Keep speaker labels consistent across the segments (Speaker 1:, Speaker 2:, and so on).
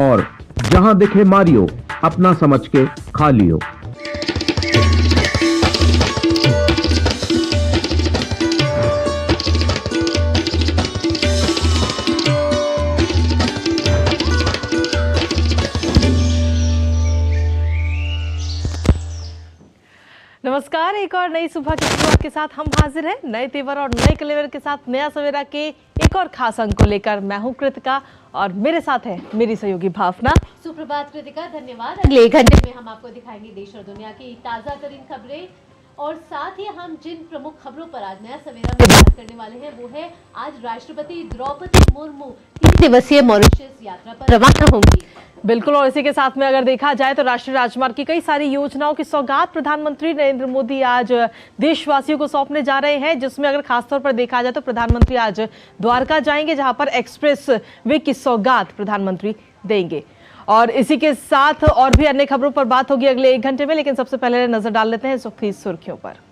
Speaker 1: और जहां दिखे मारियो, अपना समझ के खा लियो।
Speaker 2: नमस्कार, एक और नई सुबह की शुरुआत के साथ हम हाजिर हैं नए तेवर और नए कलेवर के साथ नया सवेरा के एक और खास अंक को लेकर। मैं हूं कृतिका और मेरे साथ है मेरी सहयोगी भावना।
Speaker 3: सुप्रभात कृतिका, धन्यवाद। अगले 1 घंटे में हम आपको दिखाएंगे देश और दुनिया की ताजा तरीन खबरें और साथ ही हम जिन प्रमुख खबरों पर आज नया सवेरा में बात करने वाले हैं वो है आज राष्ट्रपति द्रौपदी मुर्मू 3 दिवसीय मॉरिशस यात्रा पर रवाना होंगी।
Speaker 2: बिल्कुल, और इसी के साथ में अगर देखा जाए तो राष्ट्रीय राजमार्ग की कई सारी योजनाओं की सौगात प्रधानमंत्री नरेंद्र मोदी आज देशवासियों को सौंपने जा रहे हैं, जिसमें अगर खासतौर पर देखा जाए तो प्रधानमंत्री आज द्वारका जाएंगे, जहां पर एक्सप्रेस वे की सौगात प्रधानमंत्री देंगे। और इसी के साथ और भी अन्य खबरों पर बात होगी अगले 1 घंटे में, लेकिन सबसे पहले नजर डाल लेते हैं इस वक्त की सुर्खियों पर।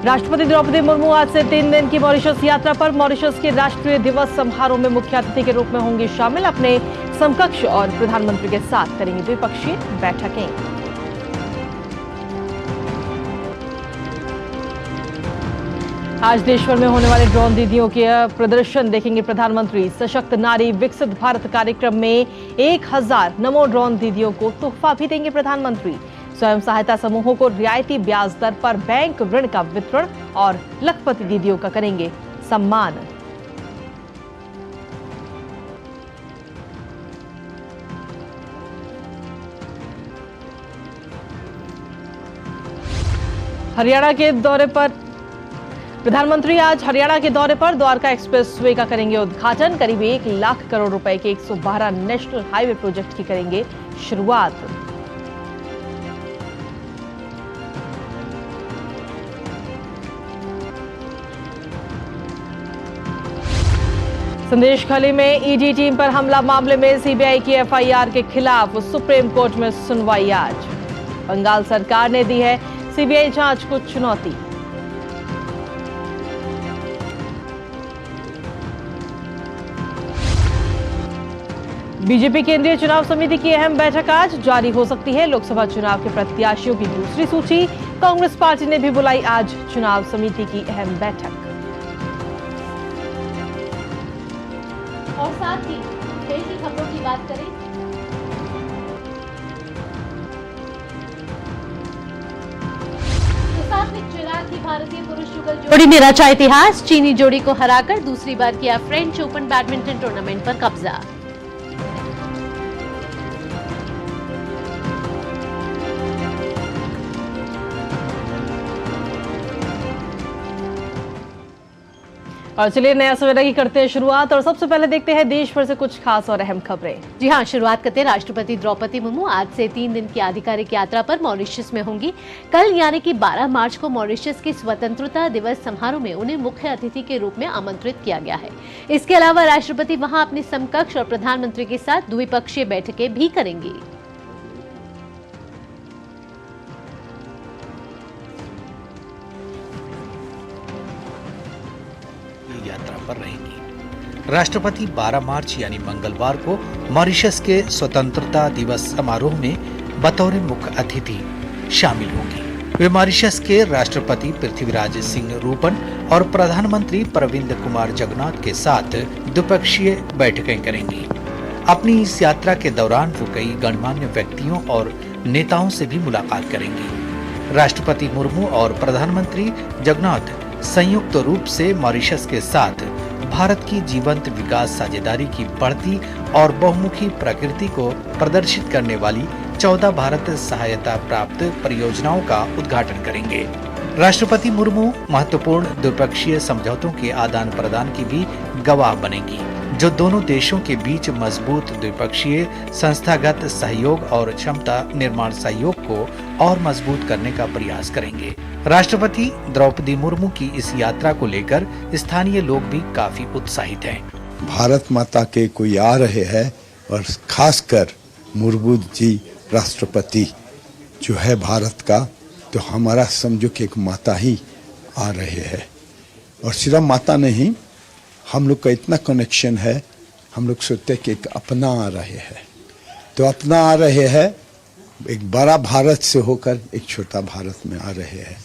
Speaker 2: राष्ट्रपति द्रौपदी मुर्मू आज से 3 दिन की मॉरिशस यात्रा पर। मॉरिशस के राष्ट्रीय दिवस समारोह में मुख्य अतिथि के रूप में होंगे शामिल। अपने समकक्ष और प्रधानमंत्री के साथ करेंगे द्विपक्षीय बैठकें। आज देश भर में होने वाले ड्रोन दीदियों के प्रदर्शन देखेंगे प्रधानमंत्री। सशक्त नारी विकसित भारत कार्यक्रम में 1000 नमो ड्रोन दीदियों को तोहफा भी देंगे प्रधानमंत्री। स्वयं सहायता समूहों को रियायती ब्याज दर पर बैंक ऋण का वितरण और लखपति दीदियों का करेंगे सम्मान। हरियाणा के दौरे पर प्रधानमंत्री आज हरियाणा के दौरे पर द्वारका एक्सप्रेसवे का करेंगे उद्घाटन। करीब 1 लाख करोड़ रुपए के 112 नेशनल हाईवे प्रोजेक्ट की करेंगे शुरुआत। संदेशखाली में ईडी टीम पर हमला मामले में सीबीआई की एफआईआर के खिलाफ सुप्रीम कोर्ट में सुनवाई आज। बंगाल सरकार ने दी है सीबीआई जांच को चुनौती। बीजेपी केंद्रीय चुनाव समिति की अहम बैठक आज जारी हो सकती है। लोकसभा चुनाव के प्रत्याशियों की दूसरी सूची। कांग्रेस पार्टी ने भी बुलाई आज चुनाव समिति की अहम बैठक।
Speaker 3: और साथ ही खेल की खबरों की बात करें तो सात्विक चिराग की भारतीय पुरुष युगल जोड़ी ने रचा इतिहास। चीनी जोड़ी को हराकर दूसरी बार किया फ्रेंच ओपन बैडमिंटन टूर्नामेंट पर कब्जा।
Speaker 2: और चलिए नया सवेरा की करते हैं शुरुआत और सबसे पहले देखते हैं देश भर से कुछ खास और अहम खबरें।
Speaker 3: जी हां, शुरुआत करते हैं। राष्ट्रपति द्रौपदी मुर्मू आज से 3 दिन की आधिकारिक यात्रा पर मॉरिशस में होंगी। कल यानी कि 12 मार्च को मॉरिशस के स्वतंत्रता दिवस समारोह में उन्हें मुख्य अतिथि के रूप में आमंत्रित किया गया है। इसके अलावा राष्ट्रपति वहां अपने समकक्ष और प्रधानमंत्री के साथ द्विपक्षीय बैठकें भी करेंगी।
Speaker 4: यात्रा पर रहेंगी। राष्ट्रपति 12 मार्च यानी मंगलवार को मॉरिशस के स्वतंत्रता दिवस समारोह में बतौर मुख्य अतिथि शामिल होंगी। वे मॉरिशस के राष्ट्रपति पृथ्वीराज सिंह रूपन और प्रधानमंत्री प्रविंद कुमार जगन्नाथ के साथ द्विपक्षीय बैठकें करेंगी। अपनी इस यात्रा के दौरान वो कई गणमान्य व्यक्तियों और नेताओं से भी मुलाकात करेंगी। राष्ट्रपति मुर्मू और प्रधानमंत्री जगन्नाथ संयुक्त रूप से मॉरिशस के साथ भारत की जीवंत विकास साझेदारी की बढ़ती और बहुमुखी प्रकृति को प्रदर्शित करने वाली 14 भारत सहायता प्राप्त परियोजनाओं का उद्घाटन करेंगे। राष्ट्रपति मुर्मू महत्वपूर्ण द्विपक्षीय समझौतों के आदान प्रदान की भी गवाह बनेंगी, जो दोनों देशों के बीच मजबूत द्विपक्षीय संस्थागत सहयोग और क्षमता निर्माण सहयोग को और मजबूत करने का प्रयास करेंगे। राष्ट्रपति द्रौपदी मुर्मू की इस यात्रा को लेकर स्थानीय लोग भी काफी उत्साहित हैं।
Speaker 5: भारत माता के कोई आ रहे हैं और खासकर मुर्मू जी राष्ट्रपति जो है भारत का, तो हमारा समझो कि एक माता ही आ रहे हैं। और सिर्फ माता नहीं, हम लोग का इतना कनेक्शन है, हम लोग सोचते हैं कि एक अपना आ रहे हैं। तो अपना आ रहे हैं, एक बड़ा भारत से होकर एक छोटा भारत में आ रहे हैं।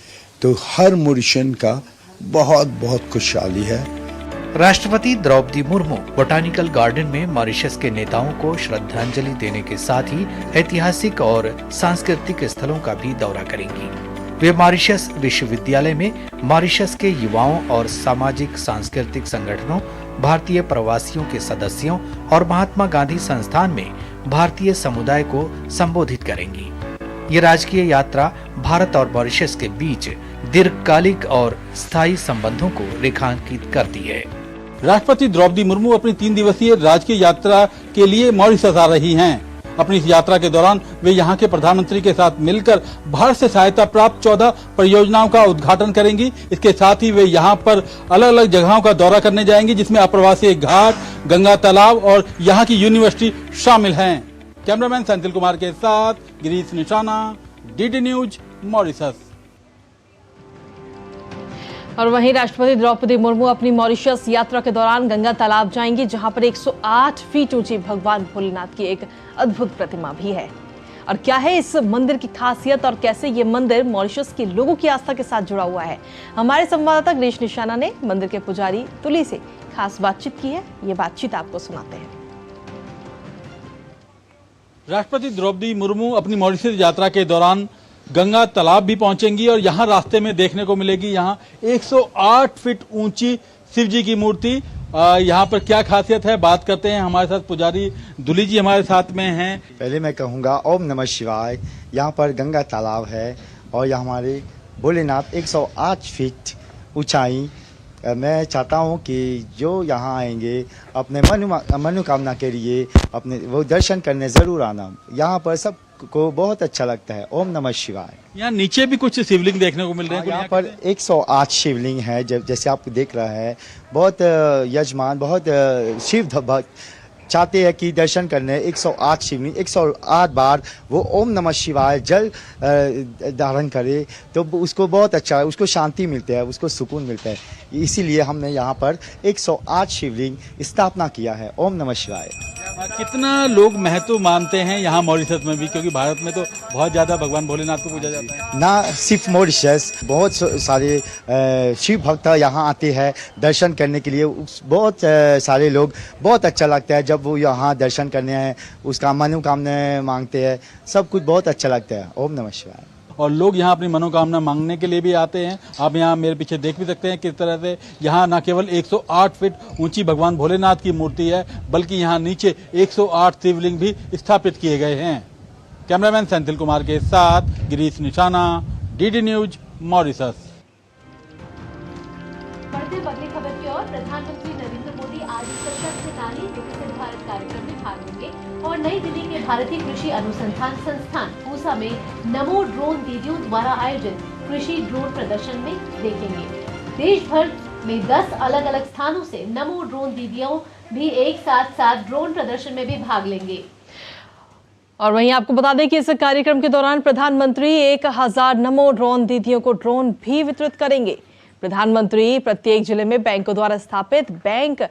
Speaker 5: तो हर मॉरिशन का बहुत बहुत खुशहाली है।
Speaker 4: राष्ट्रपति द्रौपदी मुर्मू बोटानिकल गार्डन में मॉरिशस के नेताओं को श्रद्धांजलि देने के साथ ही ऐतिहासिक और सांस्कृतिक स्थलों का भी दौरा करेंगी। वे मॉरिशस विश्वविद्यालय में मॉरिशस के युवाओं और सामाजिक सांस्कृतिक संगठनों, भारतीय प्रवासियों के सदस्यों और महात्मा गांधी संस्थान में भारतीय समुदाय को संबोधित करेंगी। ये राजकीय यात्रा भारत और मॉरिशस के बीच दीर्घकालिक और स्थायी संबंधों को रेखांकित करती है।
Speaker 6: राष्ट्रपति द्रौपदी मुर्मू अपनी 3 दिवसीय राजकीय यात्रा के लिए मॉरिशस आ रही हैं। अपनी इस यात्रा के दौरान वे यहां के प्रधानमंत्री के साथ मिलकर भारत से सहायता प्राप्त 14 परियोजनाओं का उद्घाटन करेंगी। इसके साथ ही वे यहां पर अलग अलग जगहों का दौरा करने जाएंगी, जिसमें अप्रवासी घाट, गंगा तालाब और यहां की यूनिवर्सिटी शामिल हैं। कैमरामैन सेंथिल कुमार के साथ गिरीश निशाना, डीडी न्यूज, मॉरिशस।
Speaker 2: और वहीं राष्ट्रपति द्रौपदी मुर्मू अपनी मॉरिशस यात्रा के दौरान गंगा तालाब जाएंगी, जहां पर 108 फीट ऊंची भगवान भोलेनाथ की एक अद्भुत प्रतिमा भी है। और क्या है इस मंदिर की खासियत और कैसे ये मंदिर मॉरिशस के लोगों की आस्था के साथ जुड़ा हुआ है, हमारे संवाददाता गिरीश निशाना ने मंदिर के पुजारी तुली से खास बातचीत की है। ये बातचीत आपको सुनाते हैं।
Speaker 6: राष्ट्रपति द्रौपदी मुर्मू अपनी मॉरिशस यात्रा के दौरान गंगा तालाब भी पहुंचेंगी और यहाँ रास्ते में देखने को मिलेगी यहाँ 108 फीट ऊंची शिव जी की मूर्ति। यहाँ पर क्या खासियत है, बात करते हैं। हमारे साथ पुजारी दुली जी हमारे साथ में हैं।
Speaker 7: पहले मैं कहूँगा ओम नमः शिवाय। यहाँ पर गंगा तालाब है और यहाँ हमारे भोलेनाथ 108 फीट ऊंचाई। मैं चाहता हूँ कि जो यहाँ आएंगे अपने मनोकामना के लिए अपने वो दर्शन करने ज़रूर आना। यहाँ पर सब को बहुत अच्छा लगता है। ओम नमः शिवाय।
Speaker 6: यहाँ नीचे भी कुछ शिवलिंग देखने को मिल रहे हैं।
Speaker 7: यहाँ पर 108 शिवलिंग है, जैसे आप देख रहा है। बहुत यजमान, बहुत शिव भक्त चाहते हैं कि दर्शन करने 108 शिवलिंग 108 बार वो ओम नमः शिवाय जल धारण करे तो उसको बहुत अच्छा है, उसको शांति मिलती है, उसको सुकून मिलता है। इसीलिए हमने यहाँ पर 108 शिवलिंग स्थापना किया है। ओम नमः शिवाय।
Speaker 6: कितना लोग महत्व मानते हैं यहाँ मॉरिशस में भी, क्योंकि भारत में तो बहुत ज्यादा भगवान भोलेनाथ को पूजा जाता है।
Speaker 7: ना सिर्फ मॉरिशस, बहुत सारे शिव भक्त यहाँ आते हैं दर्शन करने के लिए। बहुत सारे लोग, बहुत अच्छा लगता है जब वो यहाँ दर्शन करने हैं, उसका मनोकामना मांगते हैं, सब कुछ बहुत अच्छा लगता है। ओम नमः शिवाय।
Speaker 6: और लोग यहाँ अपनी मनोकामना मांगने के लिए भी आते हैं। आप यहाँ मेरे पीछे देख भी सकते हैं किस तरह से यहाँ न केवल 108 फीट ऊंची भगवान भोलेनाथ की मूर्ति है, बल्कि यहाँ नीचे 108 शिवलिंग भी स्थापित किए गए हैं। कैमरामैन सेंथिल कुमार के साथ गिरीश निशाना, डीडी न्यूज, मॉरिशस।
Speaker 3: बढ़ते बदले खबर की ओर, प्रधानमंत्री नरेंद्र मोदी आज सशक्त नारी विकसित भारत कार्यक्रम में भाग लेंगे और नई दिल्ली के भारतीय कृषि अनुसंधान संस्थान पूसा में नमो ड्रोन दीदियों द्वारा आयोजित कृषि ड्रोन प्रदर्शन में देखेंगे। देश भर में 10 अलग अलग स्थानों से नमो ड्रोन दीदियों भी एक साथ ड्रोन प्रदर्शन में भी भाग लेंगे।
Speaker 2: और वहीं आपको बता दें कि इस कार्यक्रम के दौरान प्रधानमंत्री 1000 नमो ड्रोन दीदियों को ड्रोन भी वितरित करेंगे। प्रधानमंत्री प्रत्येक जिले में बैंकों द्वारा स्थापित बैंक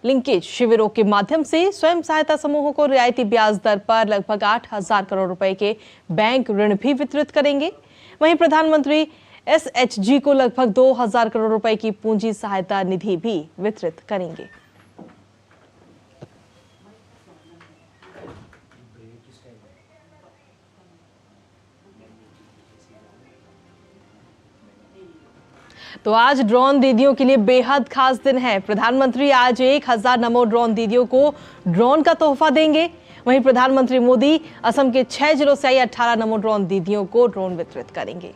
Speaker 2: लिंकेज शिविरों के माध्यम से स्वयं सहायता समूहों को रियायती ब्याज दर पर लगभग 8000 करोड़ रुपए के बैंक ऋण भी वितरित करेंगे। वहीं प्रधानमंत्री SHG को लगभग 2000 करोड़ रुपए की पूंजी सहायता निधि भी वितरित करेंगे। तो आज ड्रोन दीदियों के लिए बेहद खास दिन है। प्रधानमंत्री आज 1000 नमो ड्रोन दीदियों को ड्रोन का तोहफा देंगे। वहीं प्रधानमंत्री मोदी असम के 6 जिलों से आई 18 नमो ड्रोन दीदियों को ड्रोन वितरित करेंगे।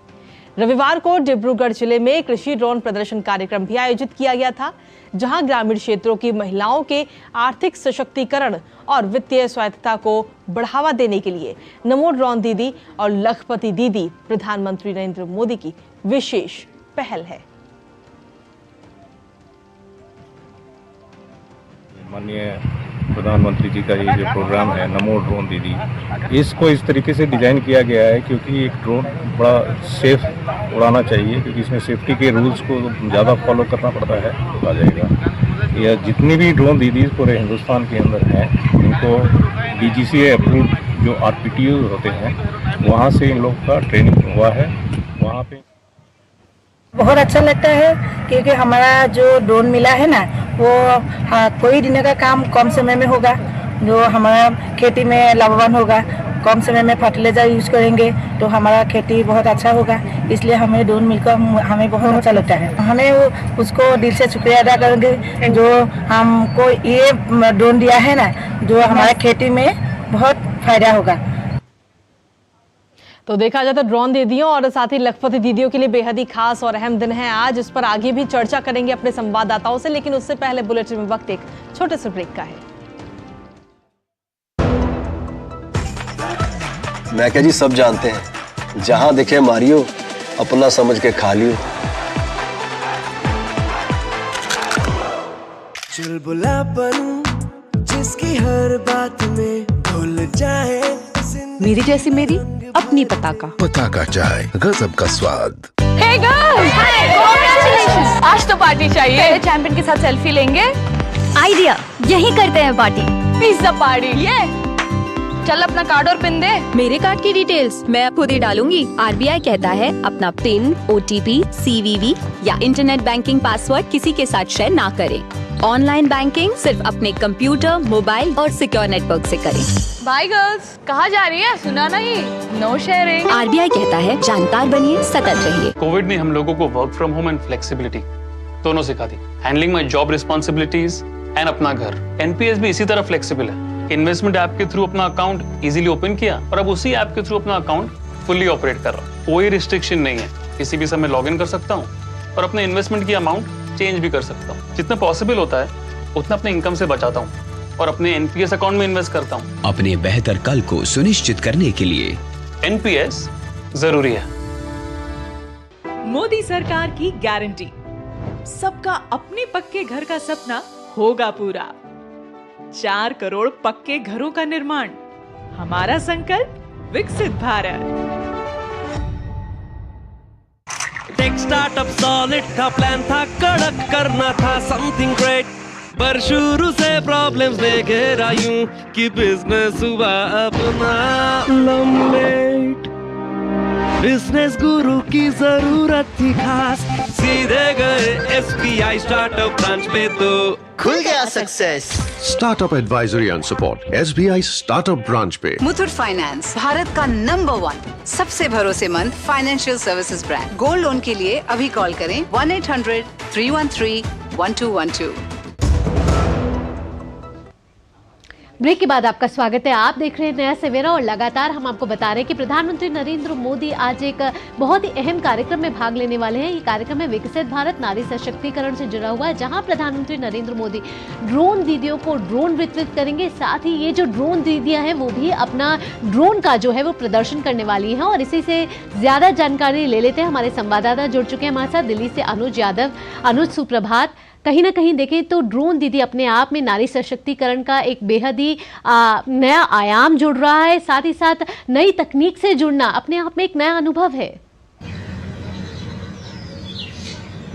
Speaker 2: रविवार को डिब्रूगढ़ जिले में कृषि ड्रोन प्रदर्शन कार्यक्रम भी आयोजित किया गया था, जहां ग्रामीण क्षेत्रों की महिलाओं के आर्थिक सशक्तिकरण और वित्तीय स्वायत्तता को बढ़ावा देने के लिए नमो ड्रोन दीदी और लखपति दीदी प्रधानमंत्री नरेंद्र मोदी की विशेष पहल है।
Speaker 8: माननीय प्रधानमंत्री जी का ये जो प्रोग्राम है नमो ड्रोन दीदी, इसको इस तरीके से डिज़ाइन किया गया है क्योंकि एक ड्रोन बड़ा सेफ उड़ाना चाहिए, क्योंकि इसमें सेफ्टी के रूल्स को ज़्यादा फॉलो करना पड़ता है तो आ जाएगा। या जितनी भी ड्रोन दीदी पूरे हिंदुस्तान के अंदर हैं, इनको DGCA अप्रूव्ड जो RPTO होते हैं वहाँ से इन लोग का ट्रेनिंग हुआ है। वहाँ पे
Speaker 9: बहुत अच्छा लगता है क्योंकि हमारा जो ड्रोन मिला है ना वो कोई दिन का काम कम समय में होगा, जो हमारा खेती में लाभवान होगा। कम समय में फर्टिलाइजर यूज करेंगे तो हमारा खेती बहुत अच्छा होगा, इसलिए हमें ड्रोन मिलकर हमें बहुत अच्छा लगता है। हमें उसको दिल से शुक्रिया अदा करेंगे जो हमको ये ड्रोन दिया है ना, जो हमारा खेती में बहुत फायदा होगा।
Speaker 2: तो देखा जाए तो ड्रोन दीदियों और साथ ही लखपति दीदियों के लिए बेहद ही खास और अहम दिन है आज। इस पर आगे भी चर्चा करेंगे अपने संवाददाताओं से, लेकिन उससे पहले बुलेटिन में वक्त एक छोटे से ब्रेक का है।
Speaker 10: मैं क्या जी, सब जानते हैं जहां दिखे मारियो अपना समझ के खा लियो।
Speaker 11: चुलबुलापन जिसकी हर बात में भूल जाए,
Speaker 12: मेरी जैसी मेरी अपनी पताका
Speaker 13: चाय, गजब का स्वाद।
Speaker 12: Hey girls! Hi! Congratulations! आज तो पार्टी चाहिए। पहले चैंपियन के साथ सेल्फी लेंगे।
Speaker 14: आइडिया, यही करते हैं पार्टी।
Speaker 12: Pizza party. ये चल अपना कार्ड और पिन दे।
Speaker 14: मेरे कार्ड की डिटेल्स मैं खुद ही डालूंगी। RBI कहता है अपना पिन, OTP, CVV या इंटरनेट बैंकिंग पासवर्ड किसी के साथ शेयर ना करें। ऑनलाइन बैंकिंग सिर्फ अपने कंप्यूटर, मोबाइल और सिक्योर नेटवर्क से करें।
Speaker 12: बाय गर्ल्स, कहाँ जा रही है? सुना नहीं, नो शेयरिंग।
Speaker 14: RBI कहता है जानकार बनिए, सतर्क रहिए।
Speaker 15: कोविड ने हम लोगों को work from home and flexibility दोनों सिखा दी। Handling my job responsibilities and अपना घर। NPS भी इसी तरह फ्लेक्सिबल है। इन्वेस्टमेंट ऐप के थ्रू अपना अकाउंट इजीली ओपन किया और अब उसी ऐप के थ्रू अपना अकाउंट फुल्ली ऑपरेट कर रहा। कोई रिस्ट्रिक्शन नहीं है, किसी भी समय लॉग इन कर सकता हूँ और अपने इन्वेस्टमेंट की अमाउंट चेंज भी कर सकता हूँ। जितना पॉसिबल होता है उतना अपने इनकम से बचाता हूँ और अपने NPS अकाउंट में इन्वेस्ट करता हूँ।
Speaker 16: अपने बेहतर कल को सुनिश्चित करने के लिए
Speaker 15: NPS जरूरी है।
Speaker 17: मोदी सरकार की गारंटी, सबका अपने पक्के घर का सपना होगा पूरा। 4 करोड़ पक्के घरों का निर्माण, हमारा संकल्प विकसित भारत।
Speaker 11: टेक स्टार्टअप सॉलिड का प्लान था, कड़क करना था समथिंग ग्रेट, पर शुरू से प्रॉब्लम्स ने घेरा यूं कि बिजनेस हुआ अपना लम्बेट। बिजनेस गुरु की जरूरत थी खास, सीधे गए SBI स्टार्टअप ब्रांच पे तो खुल गया success.
Speaker 13: Startup advisory and support SBI startup branch पे।
Speaker 18: मुथूट फाइनेंस, भारत का नंबर 1 सबसे भरोसेमंद financial services brand. Gold loan के लिए अभी कॉल करें 1-800-313-1212।
Speaker 3: ब्रेक के बाद आपका स्वागत है। आप देख रहे हैं नया सवेरा और लगातार हम आपको बता रहे हैं कि प्रधानमंत्री नरेंद्र मोदी आज एक बहुत ही अहम कार्यक्रम में भाग लेने वाले हैं। ये कार्यक्रम है विकसित भारत नारी सशक्तिकरण से जुड़ा हुआ है, जहां प्रधानमंत्री नरेंद्र मोदी ड्रोन दीदियों को ड्रोन वितरित करेंगे। साथ ही ये जो ड्रोन दीदियां हैं वो भी अपना ड्रोन का जो है वो प्रदर्शन करने वाली हैं। और इसी से ज्यादा जानकारी ले लेते हैं, हमारे संवाददाता जुड़ चुके हैं हमारे साथ दिल्ली से अनुज यादव। अनुज, सुप्रभात। कहीं ना कहीं देखें तो ड्रोन दीदी अपने आप में नारी सशक्तिकरण का एक बेहद ही नया आयाम जुड़ रहा है, साथ ही साथ नई तकनीक से जुड़ना अपने आप में एक नया अनुभव है।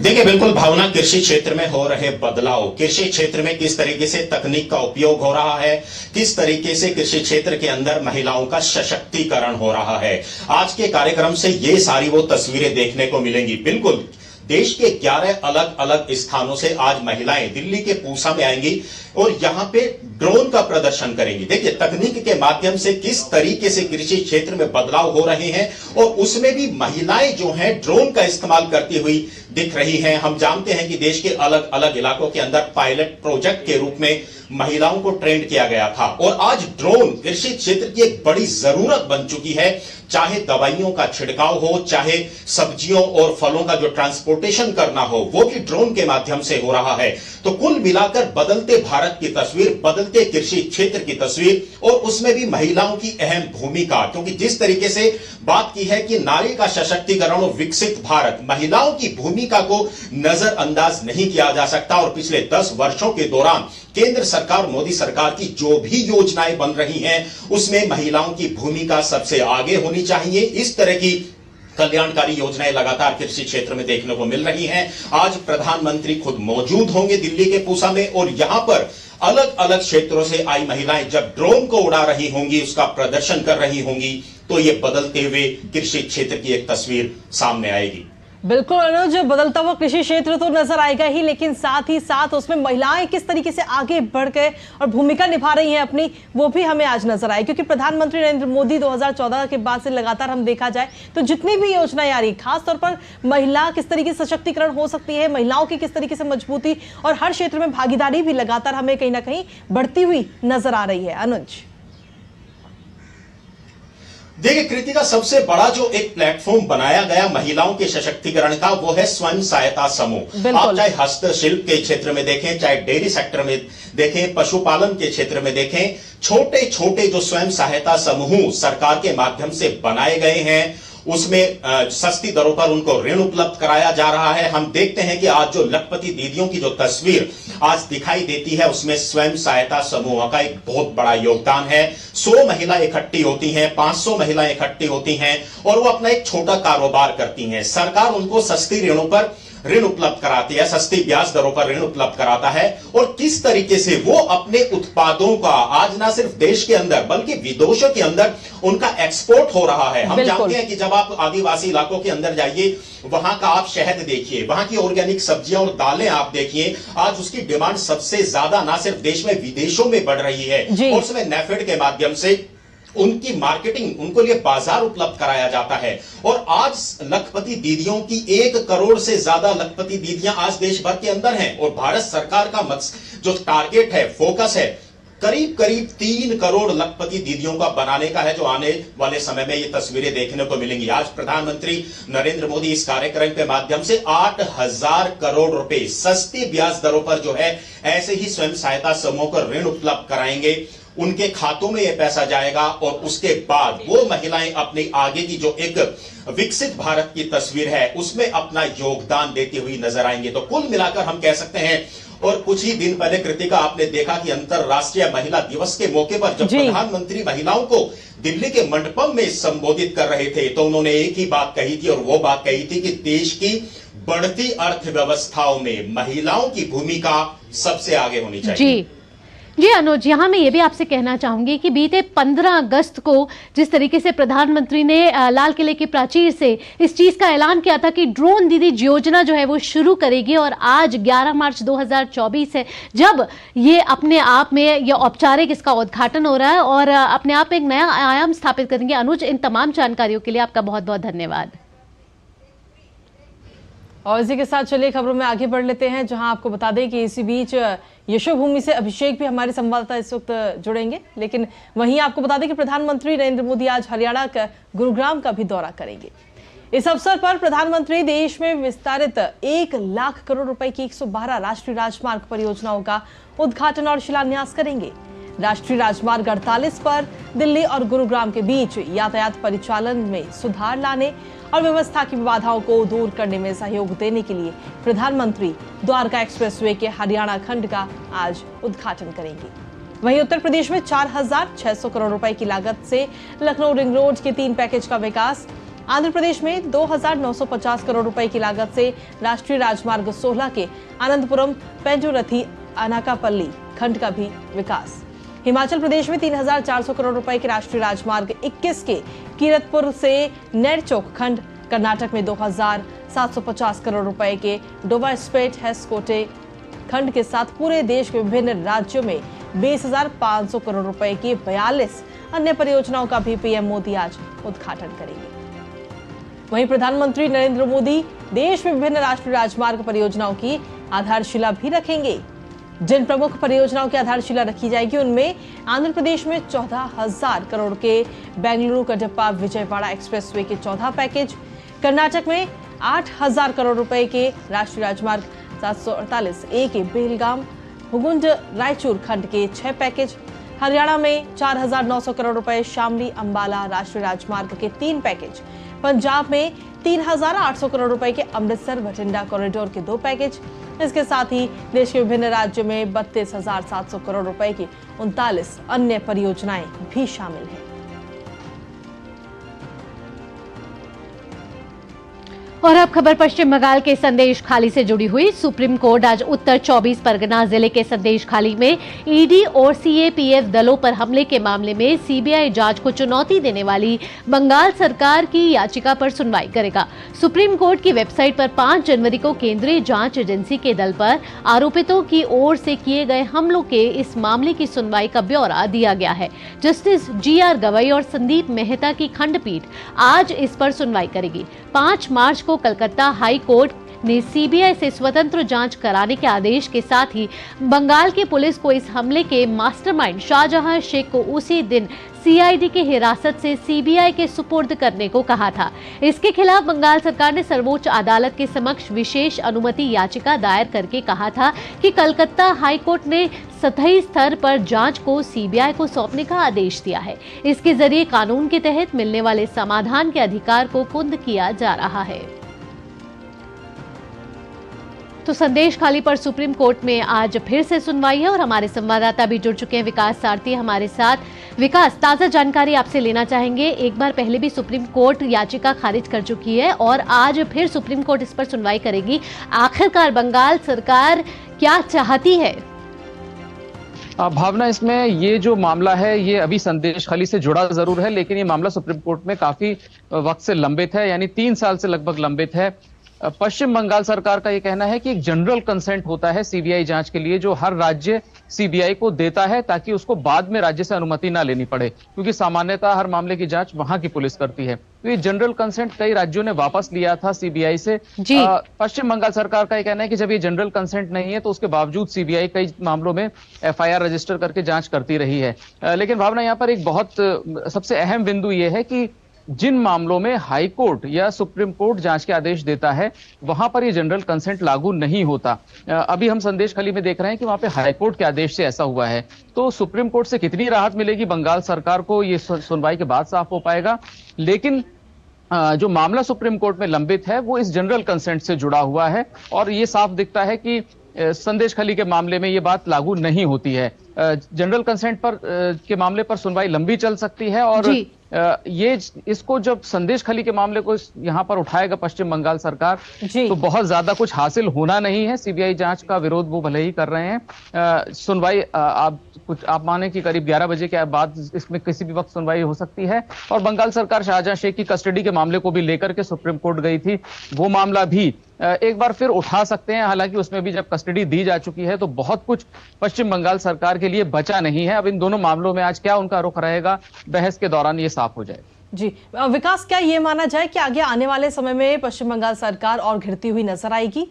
Speaker 19: देखिए, बिल्कुल भावना, कृषि क्षेत्र में हो रहे बदलाव, कृषि क्षेत्र में किस तरीके से तकनीक का उपयोग हो रहा है, किस तरीके से कृषि क्षेत्र के अंदर महिलाओं का सशक्तिकरण हो रहा है, आज के कार्यक्रम से ये सारी वो तस्वीरें देखने को मिलेंगी। बिल्कुल देश के 11 अलग अलग स्थानों से आज महिलाएं दिल्ली के पूसा में आएंगी और यहां पे ड्रोन का प्रदर्शन करेंगी। देखिए, तकनीक के माध्यम से किस तरीके से कृषि क्षेत्र में बदलाव हो रहे हैं और उसमें भी महिलाएं जो हैं ड्रोन का इस्तेमाल करती हुई दिख रही हैं। हम जानते हैं कि देश के अलग अलग इलाकों के अंदर पायलट प्रोजेक्ट के रूप में महिलाओं को ट्रेंड किया गया था और आज ड्रोन कृषि क्षेत्र की एक बड़ी जरूरत बन चुकी है। चाहे दवाइयों का छिड़काव हो, चाहे सब्जियों और फलों का जो ट्रांसपोर्टेशन करना हो, वो भी ड्रोन के माध्यम से हो रहा है। तो कुल मिलाकर बदलते भारत भारत की तस्वीर, बदलते कृषि क्षेत्र की तस्वीर और उसमें भी महिलाओं की अहम भूमिका। क्योंकि जिस तरीके से बात की है कि नारी का सशक्तिकरण और विकसित भारत, महिलाओं की भूमिका को नजरअंदाज नहीं किया जा सकता। और पिछले 10 वर्षों के दौरान केंद्र सरकार, मोदी सरकार की जो भी योजनाएं बन रही हैं, उसमें महिलाओं की भूमिका सबसे आगे होनी चाहिए। इस तरह की कल्याणकारी योजनाएं लगातार कृषि क्षेत्र में देखने को मिल रही हैं। आज प्रधानमंत्री खुद मौजूद होंगे दिल्ली के पूसा में और यहां पर अलग अलग क्षेत्रों से आई महिलाएं जब ड्रोन को उड़ा रही होंगी, उसका प्रदर्शन कर रही होंगी, तो ये बदलते हुए कृषि क्षेत्र की एक तस्वीर सामने आएगी।
Speaker 2: बिल्कुल अनुज, बदलता हुआ कृषि क्षेत्र तो नजर आएगा ही, लेकिन साथ ही साथ उसमें महिलाएं किस तरीके से आगे बढ़ गए और भूमिका निभा रही हैं अपनी, वो भी हमें आज नजर आए। क्योंकि प्रधानमंत्री नरेंद्र मोदी 2014 के बाद से लगातार हम देखा जाए तो जितनी भी योजनाएं आ रही, खासतौर पर महिला किस तरीके से सशक्तिकरण हो सकती है, महिलाओं की किस तरीके से मजबूती और हर क्षेत्र में भागीदारी भी लगातार हमें कहीं ना कहीं बढ़ती हुई नजर आ रही है। अनुज,
Speaker 19: देखिए कृतिका, सबसे बड़ा जो एक प्लेटफॉर्म बनाया गया महिलाओं के सशक्तिकरण का, वो है स्वयं सहायता समूह। आप चाहे हस्तशिल्प के क्षेत्र में देखें, चाहे डेयरी सेक्टर में देखें, पशुपालन के क्षेत्र में देखें, छोटे छोटे जो स्वयं सहायता समूह सरकार के माध्यम से बनाए गए हैं, उसमें सस्ती दरों पर उनको ऋण उपलब्ध कराया जा रहा है। हम देखते हैं कि आज जो लखपति दीदियों की जो तस्वीर आज दिखाई देती है, उसमें स्वयं सहायता समूह का एक बहुत बड़ा योगदान है। 100 महिला इकट्ठी होती हैं, 500 महिलाएं इकट्ठी होती हैं और वो अपना एक छोटा कारोबार करती हैं। सरकार उनको सस्ती ऋणों पर ऋण उपलब्ध कराती है, सस्ती ब्याज दरों पर ऋण उपलब्ध कराता है। और किस तरीके से वो अपने उत्पादों का आज ना सिर्फ देश के अंदर बल्कि विदेशों के अंदर उनका एक्सपोर्ट हो रहा है। हम जानते हैं कि जब आप आदिवासी इलाकों के अंदर जाइए, वहां का आप शहद देखिए, वहां की ऑर्गेनिक सब्जियां और दालें आप देखिए, आज उसकी डिमांड सबसे ज्यादा ना सिर्फ देश में विदेशों में बढ़ रही है। और उसमें नेफेड के माध्यम से उनकी मार्केटिंग, उनको लिए बाजार उपलब्ध कराया जाता है। और आज लखपति दीदियों की 1 करोड़ से ज्यादा लखपति दीदियां आज देश भर के अंदर हैं। और भारत सरकार का जो टारगेट है, फोकस है, करीब करीब 3 करोड़ लखपति दीदियों का बनाने का है, जो आने वाले समय में ये तस्वीरें देखने को मिलेंगी। आज प्रधानमंत्री नरेंद्र मोदी इस कार्यक्रम के माध्यम से 8,000 करोड़ रुपए सस्ती ब्याज दरों पर जो है ऐसे ही स्वयं सहायता समूह को ऋण उपलब्ध कराएंगे। उनके खातों में यह पैसा जाएगा और उसके बाद वो महिलाएं अपनी आगे की जो एक विकसित भारत की तस्वीर है, उसमें अपना योगदान देती हुई नजर आएंगे। तो कुल मिलाकर हम कह सकते हैं, और कुछ ही दिन पहले कृतिका आपने देखा कि अंतरराष्ट्रीय महिला दिवस के मौके पर जब प्रधानमंत्री महिलाओं को दिल्ली के मंडपम में संबोधित कर रहे थे, तो उन्होंने एक ही बात कही थी, और वो बात कही थी कि देश की बढ़ती अर्थव्यवस्थाओं में महिलाओं की भूमिका सबसे आगे होनी चाहिए।
Speaker 3: जी अनुज, यहाँ मैं ये भी आपसे कहना चाहूंगी कि बीते 15 अगस्त को जिस तरीके से प्रधानमंत्री ने लाल किले की प्राचीर से इस चीज का ऐलान किया था कि ड्रोन दीदी योजना जो है वो शुरू करेगी, और आज 11 मार्च 2024 है जब ये अपने आप में ये औपचारिक इसका उद्घाटन हो रहा है और अपने आप में एक नया आयाम स्थापित करेंगे। अनुज, इन तमाम जानकारियों के लिए आपका बहुत बहुत धन्यवाद।
Speaker 2: और इसी के साथ चलिए खबरों में आगे बढ़ लेते हैं, जहां आपको बता दें कि इसी बीच यशोभूमि से अभिषेक भी हमारे संवाददाता इस वक्त जुड़ेंगे। लेकिन वहीं आपको बता दें कि प्रधानमंत्री नरेंद्र मोदी आज हरियाणा का गुरुग्राम का भी दौरा करेंगे। इस अवसर पर प्रधानमंत्री देश में विस्तारित 1 लाख करोड़ रुपए की 112 राष्ट्रीय राजमार्ग परियोजनाओं का उद्घाटन और शिलान्यास करेंगे। राष्ट्रीय राजमार्ग 48 पर दिल्ली और गुरुग्राम के बीच यातायात परिचालन में सुधार लाने और व्यवस्था की बाधाओं को दूर करने में सहयोग देने के लिए प्रधानमंत्री द्वारका एक्सप्रेसवे के हरियाणा खंड का आज उद्घाटन करेंगे। वहीं उत्तर प्रदेश में 4,600 करोड़ रुपए की लागत से लखनऊ रिंग रोड के 3 पैकेज का विकास, आंध्र प्रदेश में 2,950 करोड़ रुपए की लागत से राष्ट्रीय राजमार्ग 16 के अनंतपुरम पेंडुरथी अनाकापल्ली खंड का भी विकास, हिमाचल प्रदेश में 3,400 करोड़ रुपए के राष्ट्रीय राजमार्ग 21 के कीरतपुर से नेरचौक खंड, कर्नाटक में 2,750 करोड़ रुपए के डोवास्पेट हेस्कोटे खंड के साथ पूरे देश के विभिन्न राज्यों में 20,500 करोड़ रुपए की 42 अन्य परियोजनाओं का भी पीएम मोदी आज उद्घाटन करेंगे। वहीं प्रधानमंत्री नरेंद्र मोदी देश में विभिन्न राष्ट्रीय राजमार्ग परियोजनाओं की आधारशिला भी रखेंगे। जिन प्रमुख परियोजनाओं की आधारशिला रखी जाएगी उनमें आंध्र प्रदेश में 14,000 करोड़ के बेंगलुरु कटप्पा विजयवाड़ा एक्सप्रेसवे के 14 पैकेज, कर्नाटक में 8,000 करोड़ रुपए के राष्ट्रीय राजमार्ग 748 ए के बेलगाम हुगुंड रायचूर खंड के 6 पैकेज, हरियाणा में 4,900 करोड़ रुपए शामली अंबाला राष्ट्रीय राजमार्ग के 3 पैकेज, पंजाब में 3,800 करोड़ रुपए के अमृतसर बठिंडा कॉरिडोर के 2 पैकेज। इसके साथ ही देश के विभिन्न राज्यों में 32,700 करोड़ रुपए की 39 अन्य परियोजनाएं भी शामिल हैं।
Speaker 3: और अब खबर पश्चिम बंगाल के संदेश खाली से जुड़ी हुई। सुप्रीम कोर्ट आज उत्तर 24 परगना जिले के संदेश खाली में ईडी और सीएपीएफ दलों पर हमले के मामले में सीबीआई जांच को चुनौती देने वाली बंगाल सरकार की याचिका पर सुनवाई करेगा। सुप्रीम कोर्ट की वेबसाइट पर 5 जनवरी को केंद्रीय जांच एजेंसी के दल पर आरोपितों की ओर से किए गए हमलों के इस मामले की सुनवाई का ब्यौरा दिया गया है। जस्टिस जीआर गवई और संदीप मेहता की खंडपीठ आज इस पर सुनवाई करेगी। 5 मार्च को कलकत्ता हाई कोर्ट ने सीबीआई से स्वतंत्र जांच कराने के आदेश के साथ ही बंगाल की पुलिस को इस हमले के मास्टरमाइंड शाहजहां शेख को उसी दिन सीआईडी की हिरासत से सीबीआई के सुपुर्द करने को कहा था। इसके खिलाफ बंगाल सरकार ने सर्वोच्च अदालत के समक्ष विशेष अनुमति याचिका दायर करके कहा था कि कलकत्ता हाई कोर्ट ने सतही स्तर पर जांच को सीबीआई को सौंपने का आदेश दिया है। इसके जरिए कानून के तहत मिलने वाले समाधान के अधिकार को कुंद किया जा रहा है। तो संदेश खाली पर सुप्रीम कोर्ट में आज फिर से सुनवाई है और हमारे संवाददाता भी जुड़ चुके हैं। विकास सारथी हमारे साथ। विकास, ताजा जानकारी आपसे लेना चाहेंगे। एक बार पहले भी सुप्रीम कोर्ट याचिका खारिज कर चुकी है और आज फिर सुप्रीम कोर्ट इस पर सुनवाई करेगी। आखिरकार बंगाल सरकार क्या चाहती है?
Speaker 20: भावना, इसमें ये जो मामला है ये अभी संदेश खाली से जुड़ा जरूर है, लेकिन ये मामला सुप्रीम कोर्ट में काफी वक्त से लंबित है, यानी 3 साल से लगभग लंबित है। पश्चिम बंगाल सरकार का ये कहना है कि एक जनरल कंसेंट होता है सीबीआई जांच के लिए, जो हर राज्य सीबीआई को देता है ताकि उसको बाद में राज्य से अनुमति ना लेनी पड़े, क्योंकि सामान्यतः हर मामले की जांच वहां की पुलिस करती है। तो ये जनरल कंसेंट कई राज्यों ने वापस लिया था सीबीआई से। पश्चिम बंगाल सरकार का ये कहना है कि जब ये जनरल कंसेंट नहीं है तो उसके बावजूद सीबीआई कई मामलों में एफआईआर रजिस्टर करके जांच करती रही है। लेकिन भावना, यहाँ पर एक बहुत सबसे अहम बिंदु ये है कि जिन मामलों में हाई कोर्ट या सुप्रीम कोर्ट जांच के आदेश देता है वहां पर ये जनरल कंसेंट लागू नहीं होता। अभी हम संदेश खाली में देख रहे हैं कि वहां पे हाई कोर्ट के आदेश से ऐसा हुआ है। तो सुप्रीम कोर्ट से कितनी राहत मिलेगी बंगाल सरकार को, ये सुनवाई के बाद साफ हो पाएगा। लेकिन जो मामला सुप्रीम कोर्ट में लंबित है वो इस जनरल कंसेंट से जुड़ा हुआ है और ये साफ दिखता है कि संदेश खाली के मामले में ये बात लागू नहीं होती है। जनरल कंसेंट पर के मामले पर सुनवाई लंबी चल सकती है और ये इसको जब संदेश खाली के मामले को यहाँ पर उठाएगा पश्चिम बंगाल सरकार तो बहुत ज्यादा कुछ हासिल होना नहीं है। सीबीआई जांच का विरोध वो भले ही कर रहे हैं। सुनवाई आप माने कि करीब 11 बजे के बाद इसमें किसी भी वक्त सुनवाई हो सकती है। और बंगाल सरकार शाहजहां शेख की कस्टडी के मामले को भी लेकर के सुप्रीम कोर्ट गई थी, वो मामला भी एक बार फिर उठा सकते हैं। हालांकि उसमें भी जब कस्टडी दी जा चुकी है तो बहुत कुछ पश्चिम बंगाल सरकार के लिए बचा नहीं है। अब इन दोनों मामलों में आज क्या उनका रुख रहेगा, बहस के दौरान ये साफ हो जाए।
Speaker 2: जी विकास, क्या ये माना जाए कि आगे आने वाले समय में पश्चिम बंगाल सरकार और घिरती हुई नजर आएगी?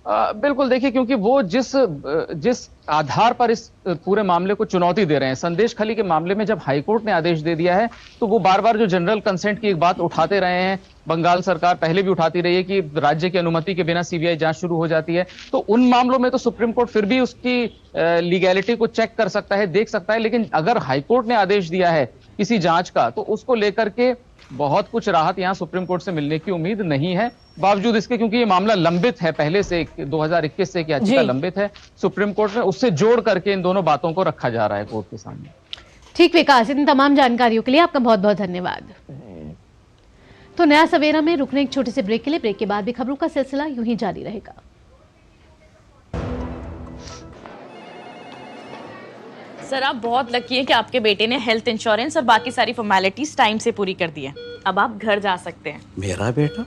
Speaker 20: बिल्कुल, देखिए, क्योंकि वो जिस आधार पर इस पूरे मामले को चुनौती दे रहे हैं, संदेश खाली के मामले में जब हाईकोर्ट ने आदेश दे दिया है तो वो बार बार जो जनरल कंसेंट की एक बात उठाते रहे हैं, बंगाल सरकार पहले भी उठाती रही है कि राज्य की अनुमति के बिना सीबीआई जांच शुरू हो जाती है। तो उन मामलों में तो सुप्रीम कोर्ट फिर भी उसकी लीगैलिटी को चेक कर सकता है, देख सकता है। लेकिन अगर हाईकोर्ट ने आदेश दिया है किसी जांच का तो उसको लेकर के बहुत कुछ राहत यहां सुप्रीम कोर्ट से मिलने की उम्मीद नहीं है, बावजूद इसके क्योंकि ये मामला लंबित है पहले से, 2021 से याचिका लंबित है सुप्रीम कोर्ट में, उससे जोड़ करके इन दोनों बातों को रखा जा रहा है कोर्ट के सामने।
Speaker 3: ठीक विकास, इन तमाम जानकारियों के लिए आपका बहुत बहुत धन्यवाद। तो नया सवेरा में रुकने एक छोटे से ब्रेक के लिए, ब्रेक के बाद भी खबरों का सिलसिला यूं ही जारी रहेगा।
Speaker 12: सर, आप बहुत लकी हैं कि आपके बेटे ने हेल्थ इंश्योरेंस और बाकी सारी फॉर्मेलिटीज टाइम से पूरी कर दी है। अब आप घर जा सकते हैं।
Speaker 10: मेरा बेटा?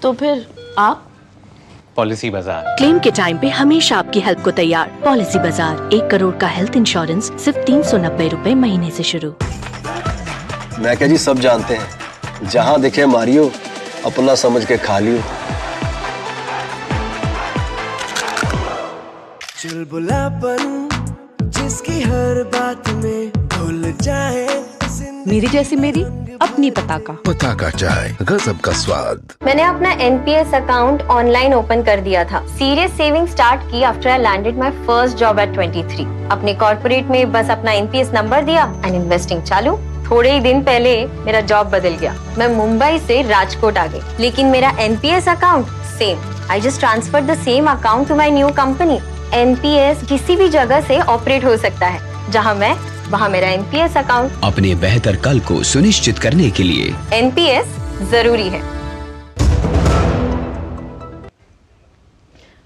Speaker 12: तो फिर आप?
Speaker 21: पॉलिसी बाजार।
Speaker 22: क्लेम के टाइम पे हमेशा आपकी हेल्प को तैयार। पॉलिसी बाजार, 1 करोड़ का हेल्थ इंश्योरेंस सिर्फ 390 रुपए महीने से शुरू।
Speaker 10: मैं क्या जी, सब जानते हैं, जहाँ दिखे मारियो, अपना समझ के खा लियो।
Speaker 23: चुलबुलापन जिसकी हर बात में भूल जाए
Speaker 1: मेरी जैसी मेरी अपनी पताका।
Speaker 13: पताका चाय, गजब का स्वाद।
Speaker 5: मैंने अपना एनपीएस अकाउंट ऑनलाइन ओपन कर दिया था। सीरियस सेविंग स्टार्ट की after I landed my first job eight 23। अपने कॉर्पोरेट में बस अपना एनपीएस नंबर दिया एंड इन्वेस्टिंग चालू। थोड़े ही दिन पहले मेरा जॉब बदल गया, मैं मुंबई से राजकोट आ गई, लेकिन मेरा NPS account same. I just transfer the same account to my new company. NPS किसी भी जगह से ऑपरेट हो सकता है, जहां मैं वहां मेरा एनपीएस अकाउंट।
Speaker 16: अपने बेहतर कल को सुनिश्चित करने के लिए
Speaker 5: एनपीएस जरूरी है।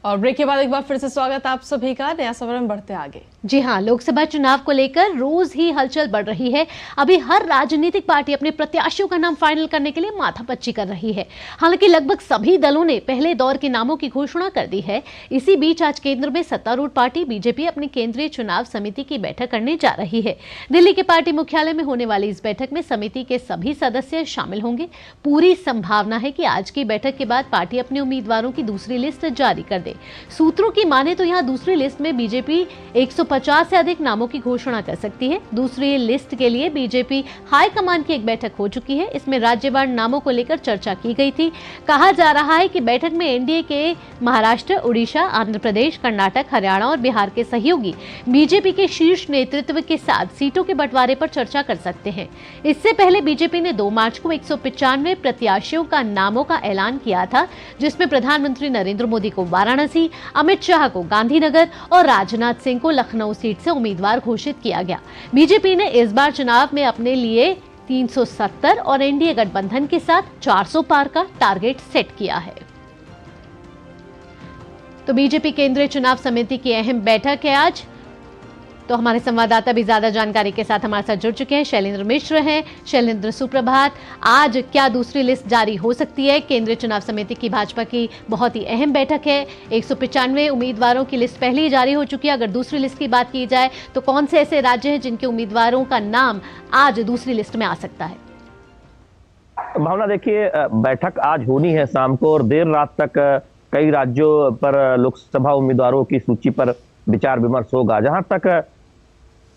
Speaker 2: और ब्रेक के बाद एक बार फिर से स्वागत आप सभी का। नया सफर में बढ़ते आगे।
Speaker 3: जी हाँ, लोकसभा चुनाव को लेकर रोज ही हलचल बढ़ रही है। अभी हर राजनीतिक पार्टी अपने प्रत्याशियों का नाम फाइनल करने के लिए माथापच्ची कर रही है। हालांकि लगभग सभी दलों ने पहले दौर के नामों की घोषणा कर दी है। इसी बीच आज केंद्र में सत्तारूढ़ पार्टी बीजेपी अपनी केंद्रीय चुनाव समिति की बैठक करने जा रही है। दिल्ली के पार्टी मुख्यालय में होने वाली इस बैठक में समिति के सभी सदस्य शामिल होंगे। पूरी संभावना है कि आज की बैठक के बाद पार्टी अपने उम्मीदवारों की दूसरी लिस्ट जारी कर दे। सूत्रों की माने तो यहां दूसरी लिस्ट में बीजेपी 150 से अधिक नामों की घोषणा कर सकती है। दूसरी लिस्ट के लिए बीजेपी हाईकमान की एक बैठक हो चुकी है। इसमें राज्यवार नामों को लेकर चर्चा की गई थी। कहा जा रहा है कि बैठक में एनडीए के महाराष्ट्र, उड़ीसा, आंध्र प्रदेश, कर्नाटक, हरियाणा और बिहार के सहयोगी बीजेपी के शीर्ष नेतृत्व के साथ सीटों के बंटवारे पर चर्चा कर सकते हैं। इससे पहले बीजेपी ने 2 मार्च को 195 प्रत्याशियों का नामों का ऐलान किया था, जिसमें प्रधानमंत्री नरेंद्र मोदी को वाराणसी, अमित शाह को गांधीनगर और राजनाथ सिंह को लखनऊ सीट से उम्मीदवार घोषित किया गया। बीजेपी ने इस बार चुनाव में अपने लिए 370 और एनडीए गठबंधन के साथ 400 पार का टारगेट सेट किया है। तो बीजेपी केंद्रीय चुनाव समिति की अहम बैठक है आज। तो हमारे संवाददाता भी ज्यादा जानकारी के साथ हमारे साथ जुड़ चुके हैं। शैलेंद्र मिश्र हैं। शैलेंद्र, सुप्रभात। आज क्या दूसरी लिस्ट जारी हो सकती है? केंद्रीय चुनाव समिति की भाजपा की बहुत ही अहम बैठक है। 195 उम्मीदवारों की लिस्ट पहले ही जारी हो चुकी है। अगर दूसरी लिस्ट की बात की जाए तो कौन से ऐसे राज्य हैं जिनके उम्मीदवारों का नाम आज दूसरी लिस्ट में आ सकता है?
Speaker 23: भावना, देखिए, बैठक आज होनी है शाम को और देर रात तक कई राज्यों पर लोकसभा उम्मीदवारों की सूची पर विचार विमर्श होगा। जहां तक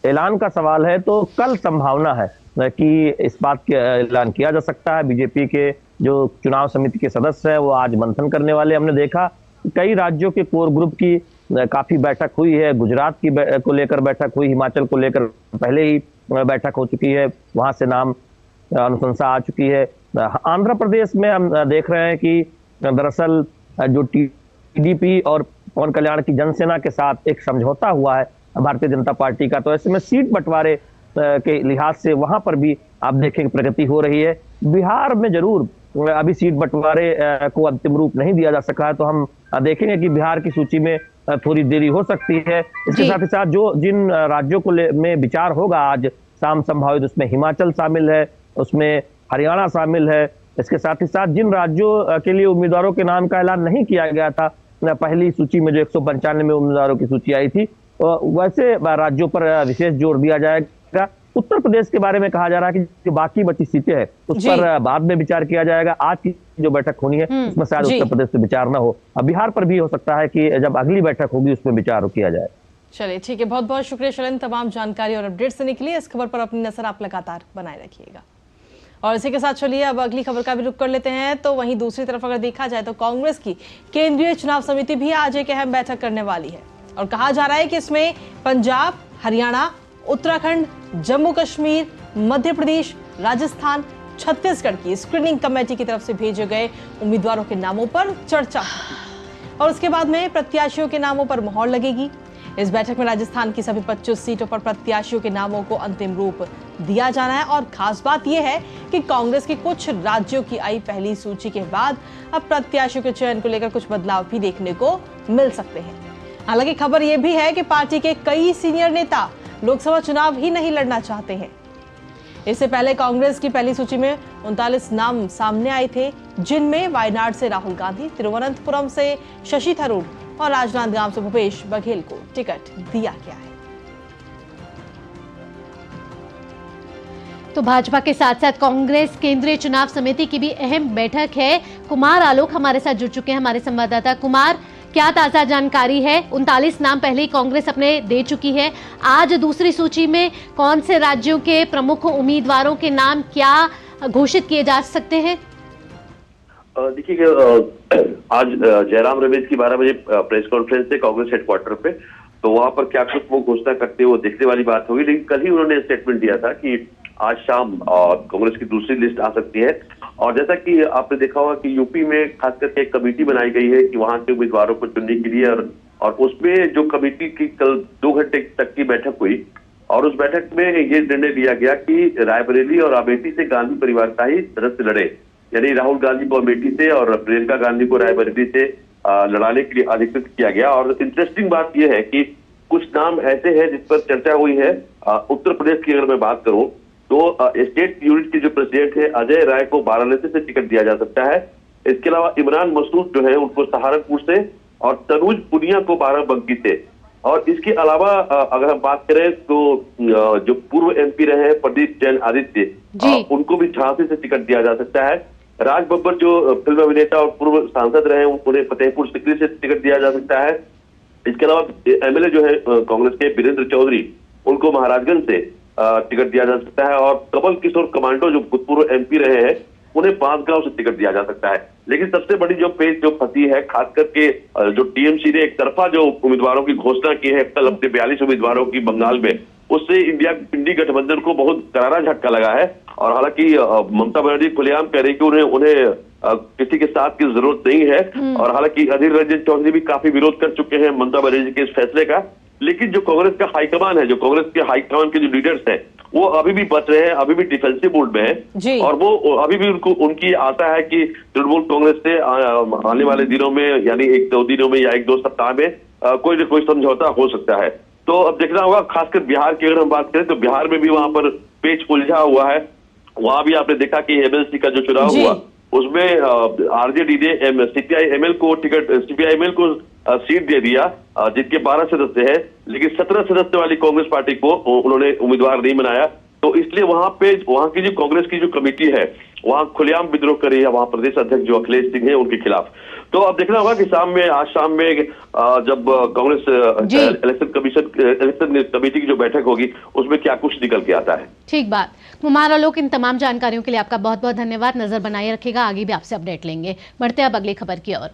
Speaker 23: ऐलान का सवाल है तो कल संभावना है कि इस बात का ऐलान किया जा सकता है। बीजेपी के जो चुनाव समिति के सदस्य हैं वो आज मंथन करने वाले। हमने देखा कई राज्यों के कोर ग्रुप की काफी बैठक हुई है। गुजरात की को लेकर बैठक हुई, हिमाचल को लेकर पहले ही बैठक हो चुकी है, वहां से नाम अनुशंसा आ चुकी है। आंध्र प्रदेश में हम देख रहे हैं कि दरअसल जो टीडीपी और पवन कल्याण की जनसेना के साथ एक समझौता हुआ है भारतीय जनता पार्टी का, तो ऐसे में सीट बंटवारे के लिहाज से वहां पर भी आप देखें प्रगति हो रही है। बिहार में जरूर अभी सीट बंटवारे को अंतिम रूप नहीं दिया जा सका है, तो हम देखेंगे कि बिहार की सूची में थोड़ी देरी हो सकती है। इसके साथ ही साथ जो जिन राज्यों को में विचार होगा आज शाम संभावित, उसमें हिमाचल शामिल है, उसमें हरियाणा शामिल है। इसके साथ ही साथ जिन राज्यों के लिए उम्मीदवारों के नाम का ऐलान नहीं किया गया था पहली सूची में, जो 195 उम्मीदवारों की सूची आई थी, वैसे राज्यों पर विशेष जोर दिया जाएगा। उत्तर प्रदेश के बारे में कहा जा रहा है कि जो बाकी बची सीटें हैं उस पर बाद में विचार किया जाएगा। आज की जो बैठक होनी है उसमें शायद उत्तर प्रदेश पे विचार ना हो। बिहार पर भी हो सकता है कि जब अगली बैठक होगी उसमें विचार किया जाए।
Speaker 2: चलिए, ठीक है, बहुत बहुत शुक्रिया शैलेंद्र तमाम जानकारी और अपडेट देने के लिए। इस खबर पर अपनी नजर आप लगातार बनाए रखिएगा। और इसी के साथ चलिए अब अगली खबर का भी रुख कर लेते हैं। तो वहीं दूसरी तरफ अगर देखा जाए तो कांग्रेस की केंद्रीय चुनाव समिति भी आज एक अहम बैठक करने वाली है और कहा जा रहा है कि इसमें पंजाब, हरियाणा, उत्तराखंड, जम्मू कश्मीर, मध्य प्रदेश, राजस्थान, छत्तीसगढ़ की स्क्रीनिंग कमेटी की तरफ से भेजे गए उम्मीदवारों के नामों पर चर्चा होगी और उसके बाद में प्रत्याशियों के नामों पर मोहर लगेगी। इस बैठक में राजस्थान की सभी 25 सीटों पर प्रत्याशियों के नामों को अंतिम रूप दिया जाना है और खास बात यह है कि कांग्रेस के कुछ राज्यों की आई पहली सूची के बाद अब प्रत्याशियों के चयन को लेकर कुछ बदलाव भी देखने को मिल सकते हैं। हालांकि खबर यह भी है कि पार्टी के कई सीनियर नेता लोकसभा चुनाव ही नहीं लड़ना चाहते हैं। इससे पहले कांग्रेस की पहली सूची में 39 नाम सामने आए थे, जिनमें वायनाड से राहुल गांधी, तिरुवनंतपुरम से शशि थरूर और राजनांदगांव से भूपेश बघेल को टिकट दिया गया है।
Speaker 3: तो भाजपा के साथ साथ कांग्रेस केंद्रीय चुनाव समिति की भी अहम बैठक है। कुमार आलोक हमारे साथ जुड़ चुके हैं, हमारे संवाददाता। कुमार, क्या ताजा जानकारी है? 39 नाम पहले ही कांग्रेस अपने दे चुकी है। आज दूसरी सूची में कौन से राज्यों के प्रमुख उम्मीदवारों के नाम क्या घोषित किए जा सकते हैं?
Speaker 4: देखिए, आज जयराम रमेश की 12 बजे प्रेस कॉन्फ्रेंस है कांग्रेस हेडक्वार्टर पे, तो वहां पर क्या कुछ वो घोषणा करते हैं वो देखने वाली बात होगी। लेकिन कल ही उन्होंने स्टेटमेंट दिया था कि आज शाम कांग्रेस की दूसरी लिस्ट आ सकती है। और जैसा कि आपने देखा होगा कि यूपी में खास करके एक कमेटी बनाई गई है कि वहां के उम्मीदवारों को चुनने के लिए, और उसमें जो कमेटी की कल 2 घंटे तक की बैठक हुई और उस बैठक में ये निर्णय लिया गया कि रायबरेली और अमेठी से गांधी परिवार का ही सदस्य लड़े, यानी राहुल गांधी को अमेठी से और प्रियंका गांधी को रायबरेली से लड़ाने के लिए अधिकृत किया गया। और इंटरेस्टिंग बात यह है कि कुछ नाम ऐसे हैं जिस पर चर्चा हुई है। उत्तर प्रदेश की अगर मैं बात करूं तो स्टेट यूनिट के जो प्रेसिडेंट है अजय राय को वाराणसी से टिकट दिया जा सकता है। इसके अलावा इमरान मसूद जो है उनको सहारनपुर से और तनुज पुनिया को बाराबंकी से। और इसके अलावा अगर हम बात करें तो जो पूर्व एमपी रहे हैं प्रदीप जैन आदित्य, उनको भी झांसी से टिकट दिया जा सकता है। राज बब्बर जो फिल्म अभिनेता और पूर्व सांसद रहे हैं उन्हें फतेहपुर सिकरी से टिकट दिया जा सकता है। इसके अलावा एमएलए जो है कांग्रेस के वीरेंद्र चौधरी, उनको महाराजगंज से टिकट दिया जा सकता है। और कमल किशोर कमांडो जो भूतपूर्व एमपी रहे हैं उन्हें बांसगांव से टिकट दिया जा सकता है। लेकिन सबसे बड़ी जो पेच जो फंसी है, खास करके जो टीएमसी ने एक तरफा जो उम्मीदवारों की घोषणा की है कल अपने 42 उम्मीदवारों की बंगाल में, उससे इंडी गठबंधन को बहुत करारा झटका लगा है। और हालांकि ममता बनर्जी खुलेआम कह रही कि उन्हें किसी के साथ की जरूरत नहीं है। और हालांकि अधीर रंजन चौधरी भी काफी विरोध कर चुके हैं ममता बनर्जी के इस फैसले का। लेकिन जो कांग्रेस का हाईकमान है, जो कांग्रेस के हाईकमान के जो लीडर्स हैं, वो अभी भी बच रहे हैं, अभी भी डिफेंसिव मोड में है। और वो अभी भी उनकी आशा है कि तृणमूल कांग्रेस से आने वाले दिनों में, यानी 1-2 दिनों में या 1-2 सप्ताह में कोई न कोई समझौता हो सकता है। तो अब देखना होगा। खासकर बिहार की अगर हम बात करें तो बिहार में भी वहां पर पेच उलझा हुआ है। वहां भी आपने देखा कि एमएलसी का जो चुनाव हुआ उसमें आरजेडी ने सीपीआई-एमएल को सीट दे दिया, जिनके 12 सदस्य है, लेकिन 17 सदस्य वाली कांग्रेस पार्टी को उन्होंने उम्मीदवार नहीं बनाया। तो इसलिए वहां की जो कांग्रेस की जो कमेटी है वहां खुलेआम विद्रोह कर रही है, वहां प्रदेश अध्यक्ष जो अखिलेश सिंह है उनके खिलाफ। तो अब देखना होगा कि आज शाम में जब कांग्रेस इलेक्शन कमेटी की जो बैठक होगी उसमें क्या कुछ निकल के आता है।
Speaker 3: ठीक बात। कुमार आलोक, इन तमाम जानकारियों के लिए आपका बहुत बहुत धन्यवाद। नजर बनाए रखेगा, आगे भी आपसे अपडेट लेंगे। बढ़ते अब अगली खबर की ओर।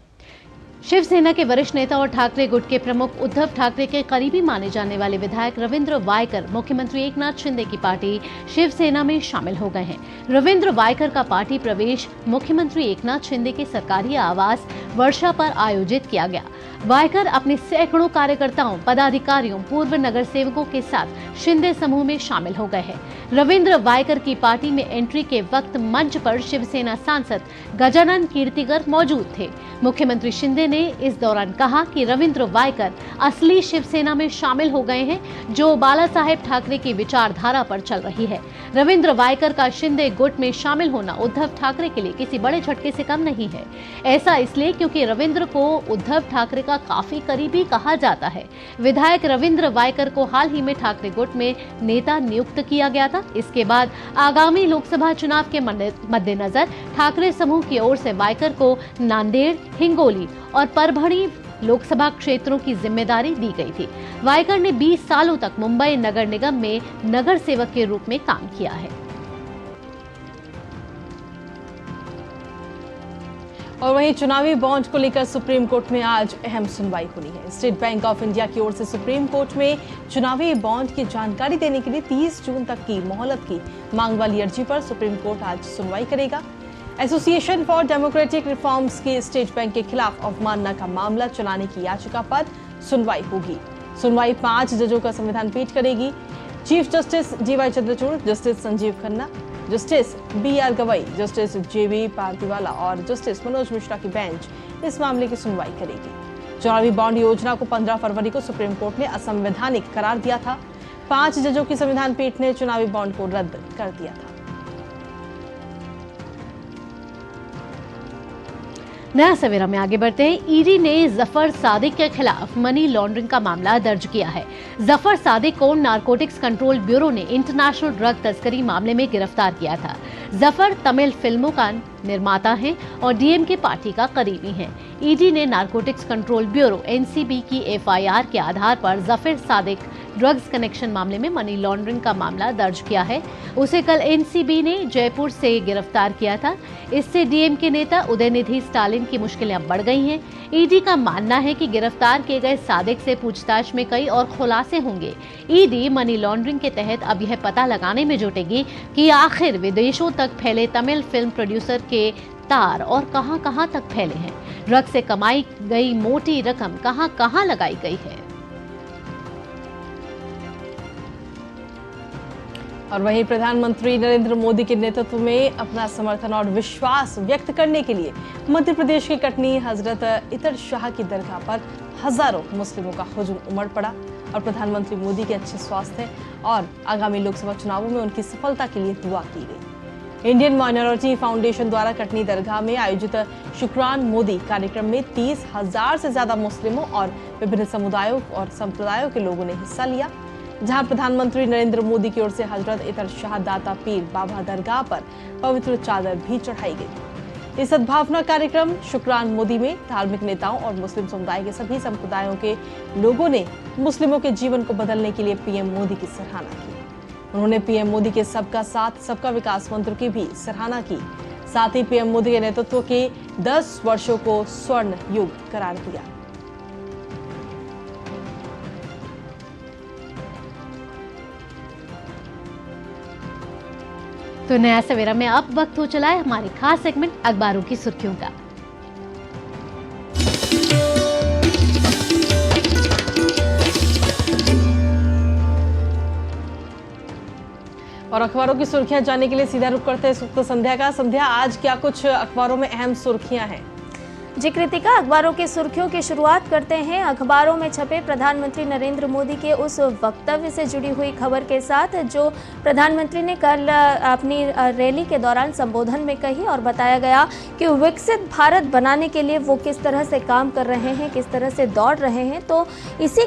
Speaker 3: शिवसेना के वरिष्ठ नेता और ठाकरे गुट के प्रमुख उद्धव ठाकरे के करीबी माने जाने वाले विधायक रविंद्र वायकर मुख्यमंत्री एकनाथ शिंदे की पार्टी शिवसेना में शामिल हो गए हैं। रविंद्र वायकर का पार्टी प्रवेश मुख्यमंत्री एकनाथ शिंदे के सरकारी आवास वर्षा पर आयोजित किया गया। वायकर अपने सैकड़ों कार्यकर्ताओं, पदाधिकारियों, पूर्व नगर सेवकों के साथ शिंदे समूह में शामिल हो गए हैं। रविंद्र वायकर की पार्टी में एंट्री के वक्त मंच पर शिवसेना सांसद गजानन कीर्तिकर मौजूद थे। मुख्यमंत्री शिंदे ने इस दौरान कहा कि रविंद्र वायकर असली शिवसेना में शामिल हो गए हैं, जो बाला साहेब ठाकरे की विचारधारा पर चल रही है। रविंद्र वायकर का शिंदे गुट में शामिल होना उद्धव ठाकरे के लिए किसी बड़े झटके से कम नहीं है। ऐसा इसलिए क्योंकि रविंद्र को उद्धव ठाकरे का काफी करीबी कहा जाता है। विधायक रविंद्र वायकर को हाल ही में ठाकरे गुट में नेता नियुक्त किया गया था। इसके बाद आगामी लोकसभा चुनाव के मद्देनजर ठाकरे समूह की ओर से वायकर को नांदेड़, हिंगोली और परभणी लोकसभा क्षेत्रों की जिम्मेदारी दी गई थी। वायकर ने 20 सालों तक मुंबई नगर निगम में नगर सेवक के रूप में काम किया है।
Speaker 2: और वहीं चुनावी बॉन्ड को लेकर सुप्रीम कोर्ट में आज अहम सुनवाई होनी है। स्टेट बैंक ऑफ इंडिया की ओर से सुप्रीम कोर्ट में चुनावी बॉन्ड की जानकारी देने के लिए 30 जून तक की मोहलत की मांग वाली अर्जी पर सुप्रीम कोर्ट आज सुनवाई करेगा। एसोसिएशन फॉर डेमोक्रेटिक रिफॉर्म्स के स्टेट बैंक के खिलाफ अवमानना का मामला चलाने की याचिका पर सुनवाई होगी। सुनवाई 5 जजों का संविधान पीठ करेगी। Chief justice DY Chandrachud, justice Sanjiv Khanna, justice BR Gavai, justice JB Pardiwala और जस्टिस मनोज मिश्रा की बेंच इस मामले की सुनवाई करेगी। चुनावी बॉन्ड योजना को 15 फरवरी को सुप्रीम कोर्ट ने असंवैधानिक करार दिया था। 5 जजों की संविधान पीठ ने चुनावी बॉन्ड को रद्द कर दिया था।
Speaker 3: नया सवेरा में आगे बढ़ते हैं। ईडी ने जफर सादिक के खिलाफ मनी लॉन्ड्रिंग का मामला दर्ज किया है। जफर सादिक को नारकोटिक्स कंट्रोल ब्यूरो ने इंटरनेशनल ड्रग तस्करी मामले में गिरफ्तार किया था। जफर तमिल फिल्मों का निर्माता है और डीएमके पार्टी का करीबी है। ईडी ने नारकोटिक्स कंट्रोल ब्यूरो एनसीबी की एफआईआर के आधार पर जफर सादिक ड्रग्स कनेक्शन मामले में मनी लॉन्ड्रिंग का मामला दर्ज किया है। उसे कल एनसीबी ने जयपुर से गिरफ्तार किया था। इससे डीएमके नेता उदयनिधि स्टालिन की मुश्किलें अब बढ़ गई हैं। ईडी का मानना है कि गिरफ्तार किए गए सादिक से पूछताछ में कई और खुलासे होंगे। ईडी मनी लॉन्ड्रिंग के तहत अब यह पता लगाने में जुटेगी कि आखिर विदेशों तक फैले तमिल फिल्म प्रोड्यूसर के तार और कहां-कहां तक फैले हैं। ड्रग से कमाई गई मोटी रकम कहां-कहां लगाई गई है।
Speaker 2: और वहीं प्रधानमंत्री नरेंद्र मोदी के नेतृत्व में अपना समर्थन और विश्वास व्यक्त करने के लिए मध्य प्रदेश के कटनी हजरत इतर शाह की दरगाह पर हजारों मुस्लिमों का हुजूम उमड़ पड़ा और प्रधानमंत्री मोदी के अच्छे स्वास्थ्य और आगामी लोकसभा चुनावों में उनकी सफलता के लिए दुआ की गई। इंडियन माइनॉरिटी फाउंडेशन द्वारा कटनी दरगाह में आयोजित शुक्रान मोदी कार्यक्रम में 30,000 से ज्यादा मुस्लिमों और विभिन्न समुदायों और संप्रदायों के लोगों ने हिस्सा लिया, जहां प्रधानमंत्री नरेंद्र मोदी की ओर से हजरत इतर शाह दाता पीर बाबा दरगाह पर पवित्र चादर भी चढ़ाई गई। इस सद्भावना कार्यक्रम शुक्रान मोदी में धार्मिक नेताओं और मुस्लिम समुदाय के सभी संप्रदायों के लोगों ने मुस्लिमों के जीवन को बदलने के लिए पीएम मोदी की सराहना की। उन्होंने पीएम मोदी के सबका साथ सबका विकास मंत्र की भी सराहना की। साथ ही पीएम मोदी के नेतृत्व के 10 वर्षों को स्वर्ण युग करार दिया।
Speaker 3: तो नया सवेरा में अब वक्त हो चला है हमारे खास सेगमेंट अखबारों की सुर्खियों का।
Speaker 2: और अखबारों की सुर्खियां जानने के लिए सीधा रुख करते हैं सुक्त संध्या का। संध्या, आज क्या कुछ अखबारों में अहम सुर्खियां हैं?
Speaker 6: जी कृतिका, अखबारों की सुर्खियों की शुरुआत करते हैं अखबारों में छपे प्रधानमंत्री नरेंद्र मोदी के उस वक्तव्य से जुड़ी हुई खबर के साथ जो प्रधानमंत्री ने कल अपनी रैली के दौरान संबोधन में कही और बताया गया कि विकसित भारत बनाने के लिए वो किस तरह से काम कर रहे हैं, किस तरह से दौड़ रहे हैं। तो इसी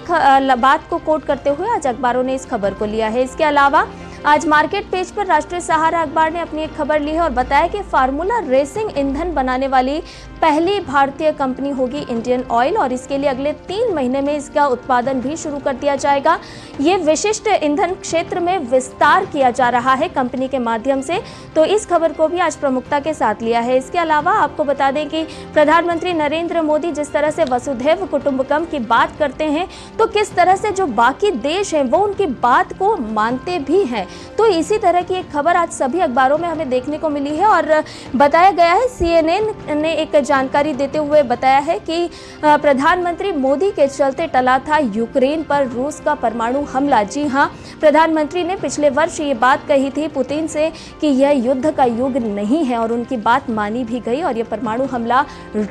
Speaker 6: बात को कोट करते हुए आज अखबारों ने इस खबर को लिया है। इसके अलावा आज मार्केट पेज पर राष्ट्रीय सहारा अखबार ने अपनी एक खबर ली है और बताया कि फार्मूला रेसिंग ईंधन बनाने वाली पहली भारतीय कंपनी होगी इंडियन ऑयल और इसके लिए अगले 3 महीने में इसका उत्पादन भी शुरू कर दिया जाएगा। ये विशिष्ट ईंधन क्षेत्र में विस्तार किया जा रहा है कंपनी के माध्यम से, तो इस खबर को भी आज प्रमुखता के साथ लिया है। इसके अलावा आपको बता दें कि प्रधानमंत्री नरेंद्र मोदी जिस तरह से वसुधैव कुटुंबकम की बात करते हैं तो किस तरह से जो बाकी देश हैं वो उनकी बात को मानते भी हैं। तो इसी तरह की एक खबर आज सभी अखबारों में हमें देखने को मिली है और बताया गया है, CNN ने एक जानकारी देते हुए बताया है कि प्रधानमंत्री मोदी के चलते टला था यूक्रेन पर रूस का परमाणु हमला। जी हां, प्रधानमंत्री ने पिछले वर्ष ये बात कही थी पुतिन से कि यह युद्ध का युग नहीं है और उनकी बात मानी भी गई और यह परमाणु हमला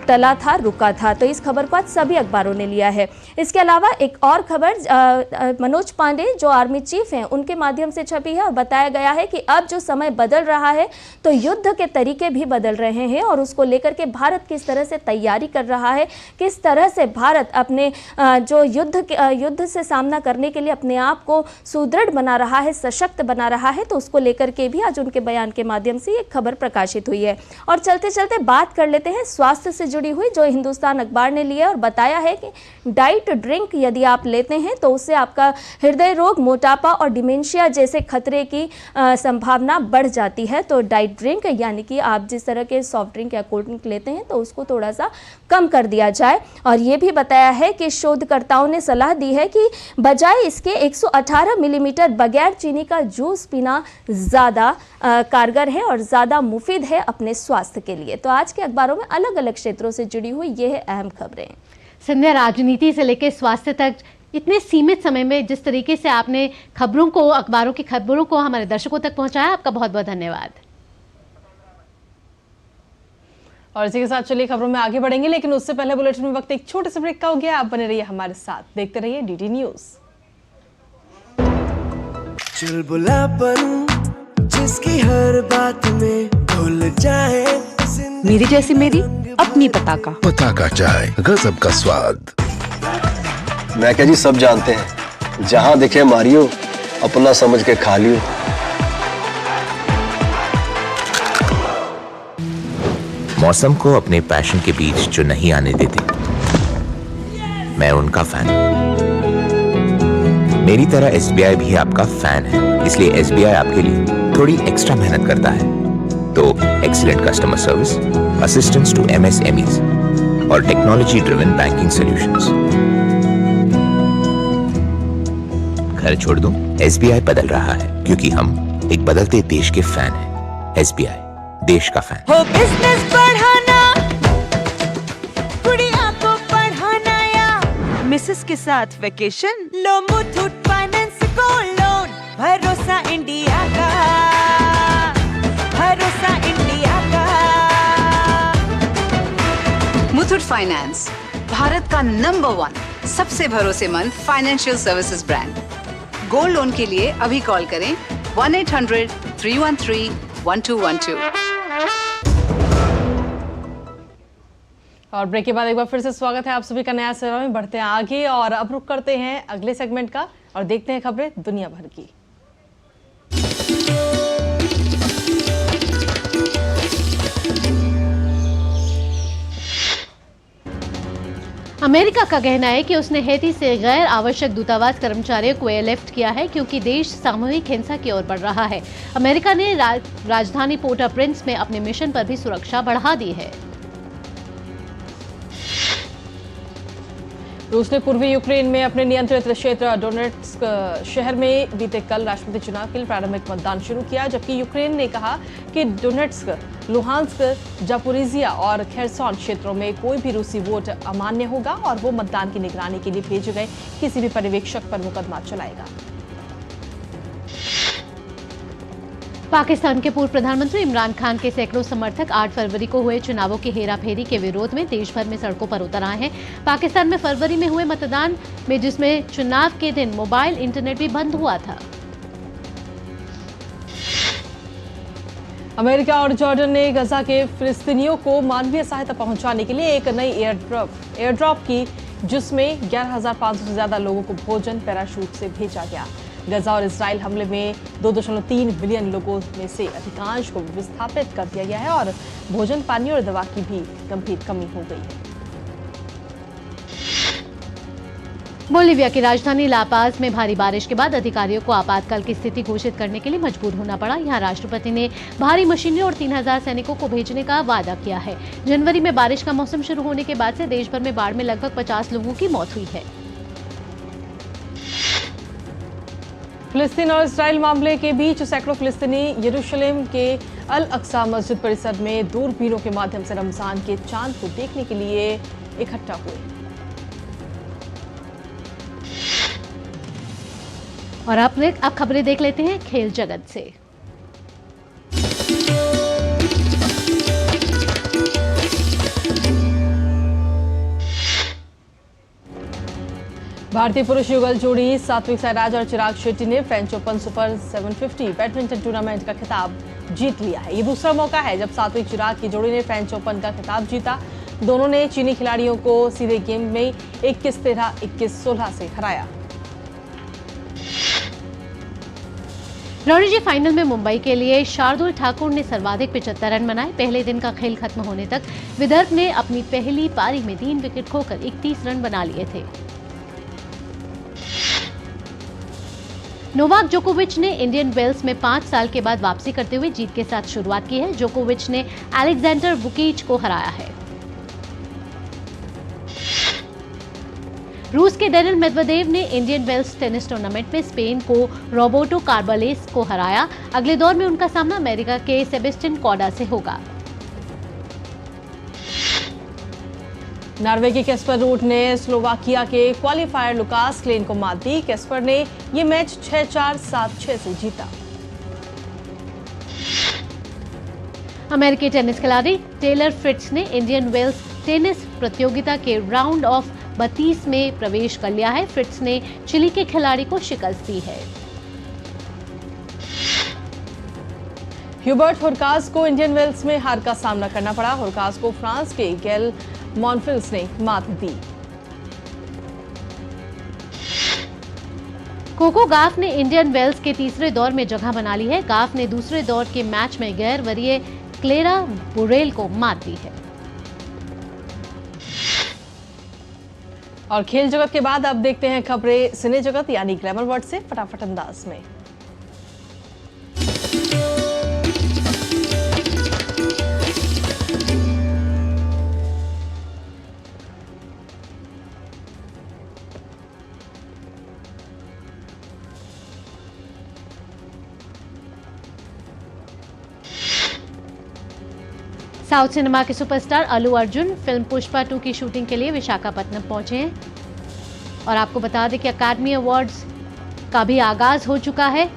Speaker 6: टला था, रुका था। तो इस खबर को आज सभी अखबारों ने लिया है। इसके अलावा एक और खबर मनोज पांडे जो आर्मी चीफ हैं उनके माध्यम से छपी है और बताया गया है कि अब जो समय बदल रहा है तो युद्ध के तरीके भी बदल रहे हैं और उसको लेकर के भारत किस तरह से तैयारी कर रहा है, किस तरह से भारत अपने जो युद्ध से सामना करने के लिए अपने आप को सुदृढ़ बना रहा है, सशक्त बना रहा है, तो उसको लेकर के भी आज उनके बयान के माध्यम से एक खबर प्रकाशित हुई है। और चलते चलते बात कर लेते हैं स्वास्थ्य से जुड़ी हुई जो हिंदुस्तान अखबार ने लिया और बताया है कि डाइट ड्रिंक यदि आप लेते हैं तो उससे आपका हृदय रोग, मोटापा और डिमेंशिया जैसे खतरे की संभावना बढ़ जाती है। तो डाइट ड्रिंक यानी कि आप जिस तरह के सॉफ्ट ड्रिंक या कोल्ड ड्रिंक लेते हैं तो उसको थोड़ा सा कम कर दिया जाए। और ये भी बताया है कि शोधकर्ताओं ने सलाह दी है कि बजाय इसके 118 मिलीमीटर बगैर चीनी का जूस पीना ज़्यादा कारगर है और ज़्यादा मुफीद है अपने स्वास्थ्य के लिए। तो आज के अखबारों में अलग अलग क्षेत्रों से जुड़ी हुई ये है अहम खबरें।
Speaker 3: संध्या, राजनीति से लेकर स्वास्थ्य तक इतने सीमित समय में जिस तरीके से आपने खबरों को, अखबारों की खबरों को हमारे दर्शकों तक पहुंचाया, आपका बहुत बहुत धन्यवाद।
Speaker 2: और इसी के साथ चलिए खबरों में आगे बढ़ेंगे, लेकिन उससे पहले बुलेटिन में वक्त एक छोटे से ब्रेक का हो गया। आप बने रहिए हमारे साथ, देखते रहिए डीडी न्यूज।
Speaker 7: चुलबुलापन जिसकी हर बात में भूल जाए
Speaker 1: मेरी जैसी मेरी अपनी पताका।
Speaker 13: पताका चाय, गजब का स्वाद।
Speaker 10: मैं क्या जी, सब जानते हैं, जहां दिखे मारियो, अपना समझ के खा लियो।
Speaker 7: मौसम को अपने पैशन के बीच जो नहीं आने देते, मैं उनका फैन हूं। मेरी तरह SBI भी आपका फैन है, इसलिए SBI आपके लिए थोड़ी एक्स्ट्रा मेहनत करता है। तो excellent customer service, assistance to MSMEs और टेक्नोलॉजी ड्रिवन बैंकिंग सॉल्यूशंस। घर छोड़ दूं, SBI बदल रहा है क्योंकि हम एक बदलते देश के फैन हैं। SBI, देश का फैन।
Speaker 8: हो बिजनेस बढ़ाना, गुड़िया को पढ़ाना या मिसेस के साथ वेकेशन, लो मुथूट फाइनेंस गोल्ड लोन। भरोसा इंडिया का, भरोसा इंडिया का।
Speaker 18: मुथूट फाइनेंस, भारत का नंबर 1 सबसे भरोसेमंद financial services brand. Gold loan के लिए अभी कॉल करें 1-800-313-1212।
Speaker 2: और ब्रेक के बाद एक बार फिर से स्वागत है आप सभी का नया सेवा में। बढ़ते हैं आगे और अब रुक करते हैं अगले सेगमेंट का और देखते हैं खबरें दुनिया भर की।
Speaker 3: अमेरिका का कहना है कि उसने हैती से गैर आवश्यक दूतावास कर्मचारियों को एयरलिफ्ट किया है क्योंकि देश सामूहिक हिंसा की ओर बढ़ रहा है। अमेरिका ने राजधानी पोर्ट ऑफ प्रिंस में अपने मिशन पर भी सुरक्षा बढ़ा दी है।
Speaker 2: रूस ने पूर्वी यूक्रेन में अपने नियंत्रित क्षेत्र डोनेट्स्क शहर में बीते कल राष्ट्रपति चुनाव के लिए प्रारंभिक मतदान शुरू किया, जबकि यूक्रेन ने कहा कि डोनेट्स्क, लुहांस्क, जापोरिजिया और खेरसॉन क्षेत्रों में कोई भी रूसी वोट अमान्य होगा और वो मतदान की निगरानी के लिए भेजे गए किसी भी पर्यवेक्षक पर मुकदमा चलाएगा।
Speaker 3: पाकिस्तान के पूर्व प्रधानमंत्री इमरान खान के सैकड़ों समर्थक 8 फरवरी को हुए चुनावों की हेराफेरी के विरोध में देश भर में सड़कों पर उतर आए हैं। पाकिस्तान में फरवरी में हुए मतदान में, जिसमें चुनाव के दिन मोबाइल इंटरनेट भी बंद हुआ था।
Speaker 2: अमेरिका और जॉर्डन ने गजा के फिलिस्तीनियों को मानवीय सहायता पहुंचाने के लिए एक नई एयर ड्रॉप की, जिसमें 11,500 से ज्यादा लोगों को भोजन पैराशूट से भेजा गया। गजा और इजराइल हमले में 2.3 बिलियन लोगों में से अधिकांश को विस्थापित कर दिया गया है और भोजन, पानी और दवा की भी गंभीर कमी हो गई है।
Speaker 3: बोलिविया की राजधानी लापाज में भारी बारिश के बाद अधिकारियों को आपातकाल की स्थिति घोषित करने के लिए मजबूर होना पड़ा। यहाँ राष्ट्रपति ने भारी मशीनरी और 3,000 सैनिकों को भेजने का वादा किया है। जनवरी में बारिश का मौसम शुरू होने के बाद से देश भर में बाढ़ में लगभग 50 लोगों की मौत हुई है।
Speaker 2: फिलिस्तीन और इजराइल मामले के बीच सैकड़ों फिलिस्तीनी यरूशलेम के अल अक्सा मस्जिद परिसर में दूरबीनों के माध्यम से रमजान के चांद को देखने के लिए इकट्ठा हुए।
Speaker 3: और अब खबरें देख लेते हैं खेल जगत से।
Speaker 2: भारतीय पुरुष युगल जोड़ी सात्विक साईराज और चिराग शेट्टी ने French open super 750 badminton tournament का खिताब जीत लिया है। ये दूसरा मौका है जब सात्विक चिराग की जोड़ी ने फ्रेंच ओपन का खिताब जीता। दोनों ने चीनी खिलाड़ियों को सीधे गेम में 21-13, 21-16 से हराया।
Speaker 3: रणजी फाइनल में मुंबई के लिए शार्दुल ठाकुर ने सर्वाधिक 75 रन बनाए। पहले दिन का खेल खत्म होने तक विदर्भ ने अपनी पहली पारी में 3 विकेट खोकर 31 रन बना लिए थे। नोवाक जोकोविच ने इंडियन वेल्स में 5 साल के बाद वापसी करते हुए जीत के साथ शुरुआत की है। जोकोविच ने अलेक्जेंडर वुकिच को हराया है। रूस के डेनिल मेदवेदेव ने इंडियन वेल्स टेनिस टूर्नामेंट में स्पेन को रोबर्टो कार्बालेस को हराया। अगले दौर में उनका सामना अमेरिका के सेबेस्टियन कॉडा से होगा।
Speaker 2: नॉर्वे के कैस्पर रूड ने स्लोवाकिया के क्वालिफायर लुकास क्लेन को मात दी। कैस्पर ने यह मैच 6-4, 7-6 से जीता।
Speaker 3: अमेरिकी टेनिस खिलाड़ी टेलर फ्रिट्ज ने इंडियन वेल्स टेनिस प्रतियोगिता के राउंड ऑफ 32 में प्रवेश कर लिया है। फ्रिट्ज ने चिली के खिलाड़ी को शिकस्त दी है।
Speaker 2: ह्यूबर्ट हुरकाज को इंडियन वेल्स में हार का सामना करना पड़ा। हुरकाज को फ्रांस के गेल मॉनफिल्स ने मात दी।
Speaker 3: कोको गाफ ने इंडियन वेल्स के तीसरे दौर में जगह बना ली है। गाफ ने दूसरे दौर के मैच में गैर वरीय क्लेरा बुरेल को मात दी है।
Speaker 2: और खेल जगत के बाद अब देखते हैं खबरें सिने जगत यानी ग्लैमर वर्ल्ड से फटाफट अंदाज में।
Speaker 3: साउथ सिनेमा के सुपरस्टार अल्लू अर्जुन फिल्म पुष्पा 2 की शूटिंग के लिए विशाखापत्तनम पहुंचे हैं। और आपको बता दें कि अकादमी अवार्ड्स का भी आगाज हो चुका है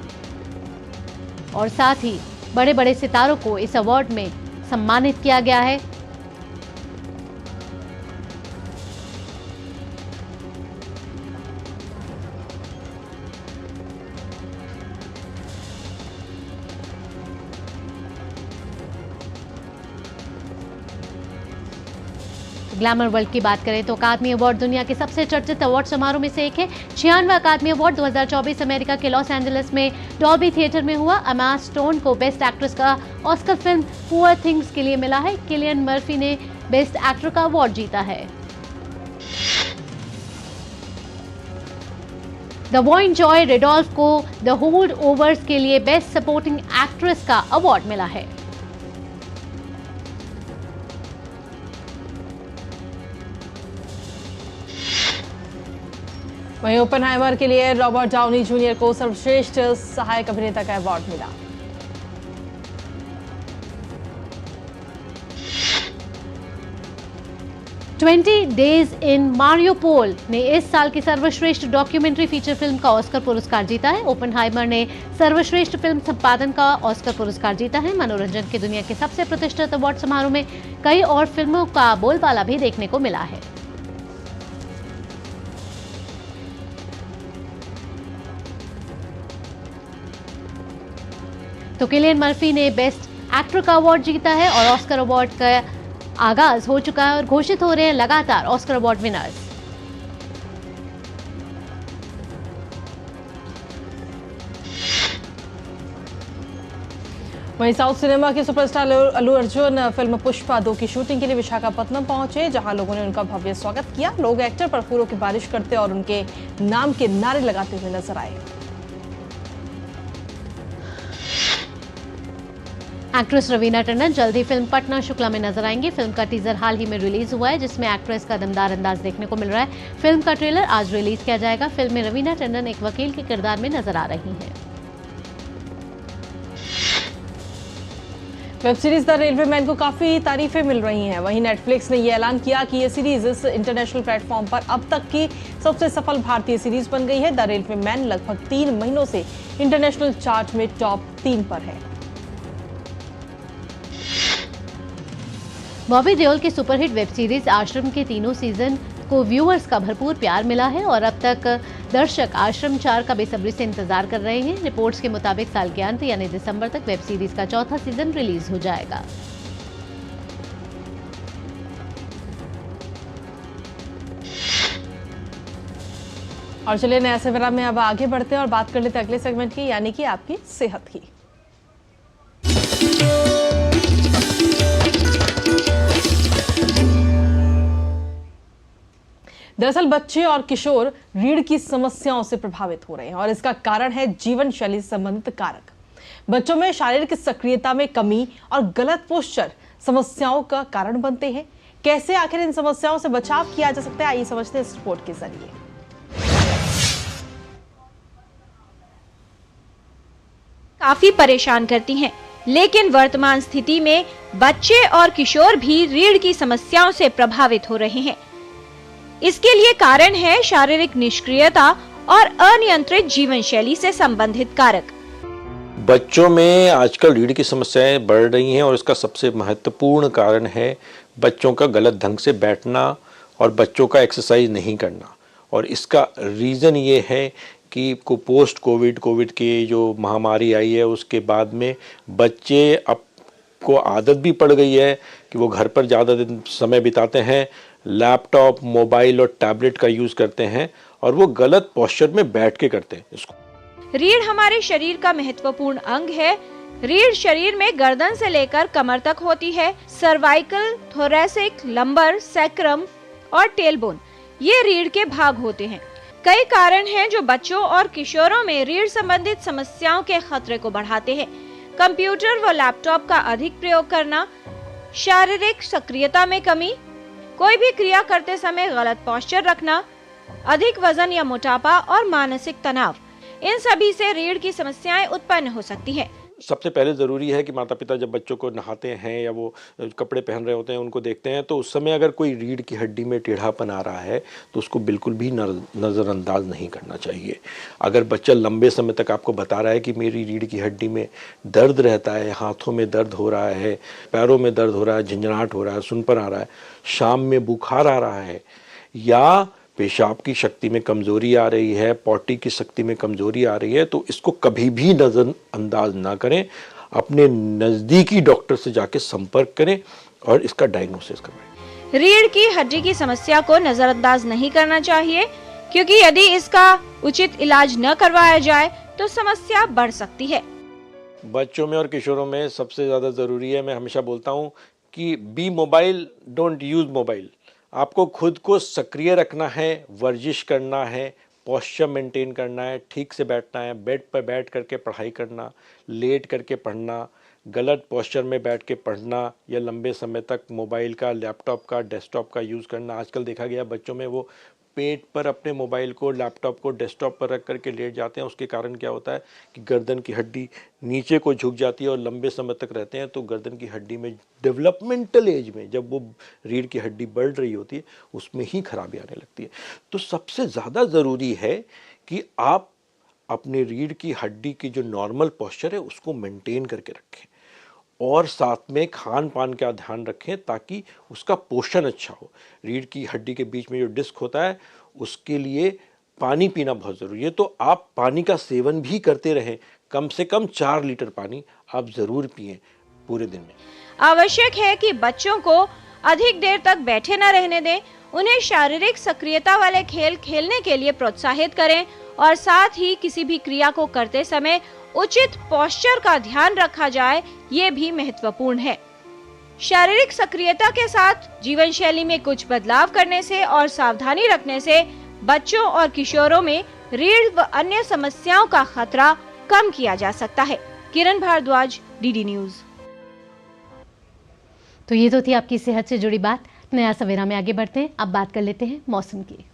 Speaker 3: और साथ ही बड़े बड़े सितारों को इस अवार्ड में सम्मानित किया गया है। ग्लैमर वर्ल्ड की बात करें तो अकादमी अवार्ड दुनिया के सबसे चर्चित अवार्ड समारोह में से एक है। 96वां अकादमी अवार्ड 2024 अमेरिका के लॉस एंजलिस में डॉल्बी थिएटर में हुआ। एमा स्टोन को बेस्ट एक्ट्रेस का ऑस्कर फिल्म पुअर थिंग्स के लिए मिला है। किलियन मर्फी ने बेस्ट एक्टर का अवार्ड जीता है। दवॉइन जॉय रेडोल्फ को द होल्ड ओवर्स के लिए बेस्ट सपोर्टिंग एक्ट्रेस का अवार्ड मिला है।
Speaker 2: वहीं ओपेनहाइमर के लिए रॉबर्ट डाउनी जूनियर को सर्वश्रेष्ठ सहायक अभिनेता का अवार्ड मिला।
Speaker 3: "20 Days in Mariupol" ने इस साल की सर्वश्रेष्ठ डॉक्यूमेंट्री फीचर फिल्म का ऑस्कर पुरस्कार जीता है। ओपेनहाइमर ने सर्वश्रेष्ठ फिल्म संपादन का ऑस्कर पुरस्कार जीता है। मनोरंजन की दुनिया के सबसे प्रतिष्ठित अवार्ड समारोह में कई और फिल्मों का बोलबाला भी देखने को मिला है। तो किलियन मर्फी ने बेस्ट एक्टर का अवार्ड जीता है और ऑस्कर अवार्ड का आगाज हो चुका है और घोषित हो रहे हैं लगातार ऑस्कर अवार्ड विनर्स।
Speaker 2: वहीं साउथ सिनेमा के सुपरस्टार अल्लू अर्जुन फिल्म पुष्पा 2 की शूटिंग के लिए विशाखापत्तनम पहुंचे, जहां लोगों ने उनका भव्य स्वागत किया। लोग एक्टर पर फूलों की बारिश करते और उनके नाम के नारे लगाते हुए नजर आए।
Speaker 3: एक्ट्रेस रवीना टंडन जल्द ही फिल्म पटना शुक्ला में नजर आएंगी। फिल्म का टीजर हाल ही में रिलीज हुआ है, जिसमें एक्ट्रेस का दमदार अंदाज देखने को मिल रहा है। फिल्म का ट्रेलर आज रिलीज किया जाएगा। फिल्म में रवीना टंडन एक वकील के किरदार में नजर आ रही हैं।
Speaker 2: Web series the railway man को काफी तारीफें मिल रही हैं। वहीं नेटफ्लिक्स ने यह ऐलान किया कि यह सीरीज इस इंटरनेशनल प्लेटफॉर्म पर अब तक की सबसे सफल भारतीय सीरीज बन गई है। द रेलवे मैन लगभग 3 महीनों से इंटरनेशनल चार्ट में टॉप 3 पर है।
Speaker 3: बॉबी देओल की सुपरहिट वेब सीरीज आश्रम के तीनों सीजन को व्यूअर्स का भरपूर प्यार मिला है और अब तक दर्शक आश्रम 4 का बेसब्री से इंतजार कर रहे हैं। रिपोर्ट्स के मुताबिक साल के अंत यानी दिसंबर तक वेब सीरीज का चौथा सीजन रिलीज हो जाएगा।
Speaker 2: और चलिए नया सवेरा में अब आगे बढ़ते हैं और बात कर लेते हैं अगले सेगमेंट की, यानी कि आपकी सेहत की। दरअसल बच्चे और किशोर रीढ़ की समस्याओं से प्रभावित हो रहे हैं और इसका कारण है जीवन शैली संबंधित कारक। बच्चों में शारीरिक सक्रियता में कमी और गलत पोस्चर समस्याओं का कारण बनते हैं। कैसे आखिर इन समस्याओं से बचाव किया जा सकता है, आइए समझते हैं इस रिपोर्ट के जरिए।
Speaker 9: काफी परेशान करती हैं, लेकिन वर्तमान स्थिति में बच्चे और किशोर भी रीढ़ की समस्याओं से प्रभावित हो रहे हैं। इसके लिए कारण है शारीरिक निष्क्रियता और अनियंत्रित जीवन शैली से संबंधित कारक।
Speaker 14: बच्चों में आजकल रीढ़ की समस्याएं बढ़ रही हैं और इसका सबसे महत्वपूर्ण कारण है बच्चों का गलत ढंग से बैठना और बच्चों का एक्सरसाइज नहीं करना। और इसका रीज़न ये है कि पोस्ट कोविड की जो महामारी आई है उसके बाद में बच्चे अब को आदत भी पड़ गई है कि वो घर पर ज़्यादा दिन समय बिताते हैं, लैपटॉप, मोबाइल और टैबलेट का यूज़ करते हैं और वो गलत पोस्चर में बैठ के करते हैं इसको।
Speaker 9: रीढ़ हमारे शरीर का महत्वपूर्ण अंग है। रीढ़ शरीर में गर्दन से लेकर कमर तक होती है। सर्वाइकल, थोरैसिक, लंबर, सैक्रम और टेलबोन ये रीढ़ के भाग होते हैं। कई कारण हैं जो बच्चों और किशोरों में रीढ़ संबंधित समस्याओं के खतरे को बढ़ाते हैं। कंप्यूटर व लैपटॉप का अधिक प्रयोग करना, शारीरिक सक्रियता में कमी, कोई भी क्रिया करते समय गलत पोस्चर रखना, अधिक वजन या मोटापा और मानसिक तनाव, इन सभी से रीढ़ की समस्याएं उत्पन्न हो सकती हैं।
Speaker 14: सबसे पहले ज़रूरी है कि माता पिता जब बच्चों को नहाते हैं या वो कपड़े पहन रहे होते हैं उनको देखते हैं तो उस समय अगर कोई रीढ़ की हड्डी में टेढ़ापन आ रहा है तो उसको बिल्कुल भी नज़रअंदाज नहीं करना चाहिए। अगर बच्चा लंबे समय तक आपको बता रहा है कि मेरी रीढ़ की हड्डी में दर्द रहता है, हाथों में दर्द हो रहा है, पैरों में दर्द हो रहा है, झंझनाहट हो रहा है, सुनपन आ रहा है, शाम में बुखार आ रहा है या पेशाब की शक्ति में कमज़ोरी आ रही है, पॉटी की शक्ति में कमज़ोरी आ रही है, तो इसको कभी भी नज़रअंदाज ना करें। अपने नज़दीकी डॉक्टर से जाके संपर्क करें और इसका डायग्नोसिस करवाएं।
Speaker 9: रीढ़ की हड्डी की समस्या को नज़रअंदाज नहीं करना चाहिए क्योंकि यदि इसका उचित इलाज न करवाया जाए तो समस्या बढ़ सकती है।
Speaker 14: बच्चों में और किशोरों में सबसे ज़्यादा ज़रूरी है, मैं हमेशा बोलता हूँ कि be mobile, don't use mobile. आपको खुद को सक्रिय रखना है, वर्जिश करना है, पोस्चर मेंटेन करना है, ठीक से बैठना है, बेड पर बैठ करके पढ़ाई करना, लेट करके पढ़ना, गलत पोस्चर में बैठ के पढ़ना या लंबे समय तक मोबाइल का, लैपटॉप का, डेस्कटॉप का यूज़ करना। आजकल देखा गया बच्चों में वो पेट पर अपने मोबाइल को, लैपटॉप को डेस्कटॉप पर रख करके लेट जाते हैं। उसके कारण क्या होता है कि गर्दन की हड्डी नीचे को झुक जाती है और लंबे समय तक रहते हैं तो गर्दन की हड्डी में डेवलपमेंटल एज में जब वो रीढ़ की हड्डी बढ़ रही होती है उसमें ही खराबी आने लगती है। तो सबसे ज़्यादा ज़रूरी है कि आप अपने रीढ़ की हड्डी की जो नॉर्मल पोस्चर है उसको मेंटेन करके रखें और साथ में खान पान का ध्यान रखें ताकि उसका पोषण अच्छा हो। रीढ़ की हड्डी के बीच में जो डिस्क होता है उसके लिए पानी पीना बहुत ज़रूरी है, तो आप पानी का सेवन भी करते रहें। कम से कम 4 लीटर पानी आप ज़रूर पिएं पूरे दिन में।
Speaker 9: आवश्यक है कि बच्चों को अधिक देर तक बैठे न रहने दें, उन्हें शारीरिक सक्रियता वाले खेल खेलने के लिए प्रोत्साहित करें और साथ ही किसी भी क्रिया को करते समय उचित पोस्चर का ध्यान रखा जाए, ये भी महत्वपूर्ण है। शारीरिक सक्रियता के साथ जीवन शैली में कुछ बदलाव करने से और सावधानी रखने से बच्चों और किशोरों में रीढ़ व अन्य समस्याओं का खतरा कम किया जा सकता है। किरण भारद्वाज, डीडी न्यूज।
Speaker 3: तो ये तो थी आपकी सेहत से जुड़ी बात। नया सवेरा में आगे बढ़ते हैं, अब बात कर लेते हैं मौसम की।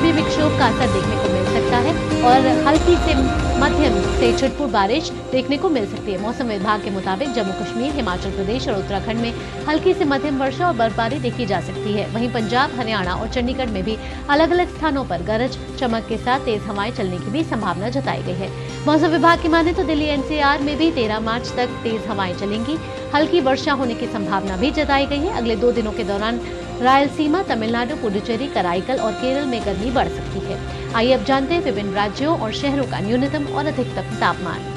Speaker 3: विक्षोभ का असर देखने को मिल सकता है और हल्की से मध्यम से छिटपुट बारिश देखने को मिल सकती है। मौसम विभाग के मुताबिक जम्मू कश्मीर, हिमाचल प्रदेश और उत्तराखंड में हल्की से मध्यम वर्षा और बर्फबारी देखी जा सकती है। वहीं पंजाब, हरियाणा और चंडीगढ़ में भी अलग अलग स्थानों पर गरज चमक के साथ तेज हवाएं चलने की भी संभावना जताई गई है। मौसम विभाग की माने तो दिल्ली एनसीआर में भी 13 मार्च तक तेज हवाएं चलेंगी। हल्की वर्षा होने की संभावना भी जताई गई है। अगले 2 दिनों के दौरान रायलसीमा, तमिलनाडु, पुडुचेरी, कराईकल और केरल में गर्मी बढ़ सकती है। आइए अब जानते हैं विभिन्न राज्यों और शहरों का न्यूनतम और अधिकतम तापमान।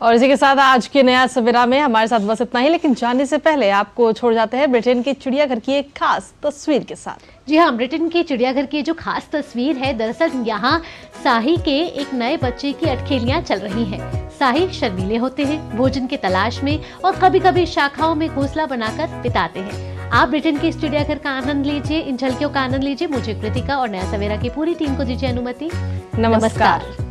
Speaker 2: और इसी के साथ आज के नया सवेरा में हमारे साथ बस इतना ही, लेकिन जाने से पहले आपको छोड़ जाते हैं ब्रिटेन के चिड़ियाघर की एक खास तस्वीर के साथ।
Speaker 3: जी हाँ, ब्रिटेन के चिड़ियाघर की जो खास तस्वीर है, दरअसल यहाँ शाही के एक नए बच्चे की अटखेलियां चल रही हैं। शाही शर्मीले होते हैं, भोजन की तलाश में और कभी कभी शाखाओं में घोंसला बनाकर बिताते हैं। आप ब्रिटेन के इस चिड़ियाघर का आनंद लीजिए, इन झलकियों का आनंद लीजिए। मुझे कृतिका और नया सवेरा की पूरी टीम को दीजिए अनुमति।
Speaker 2: नमस्कार।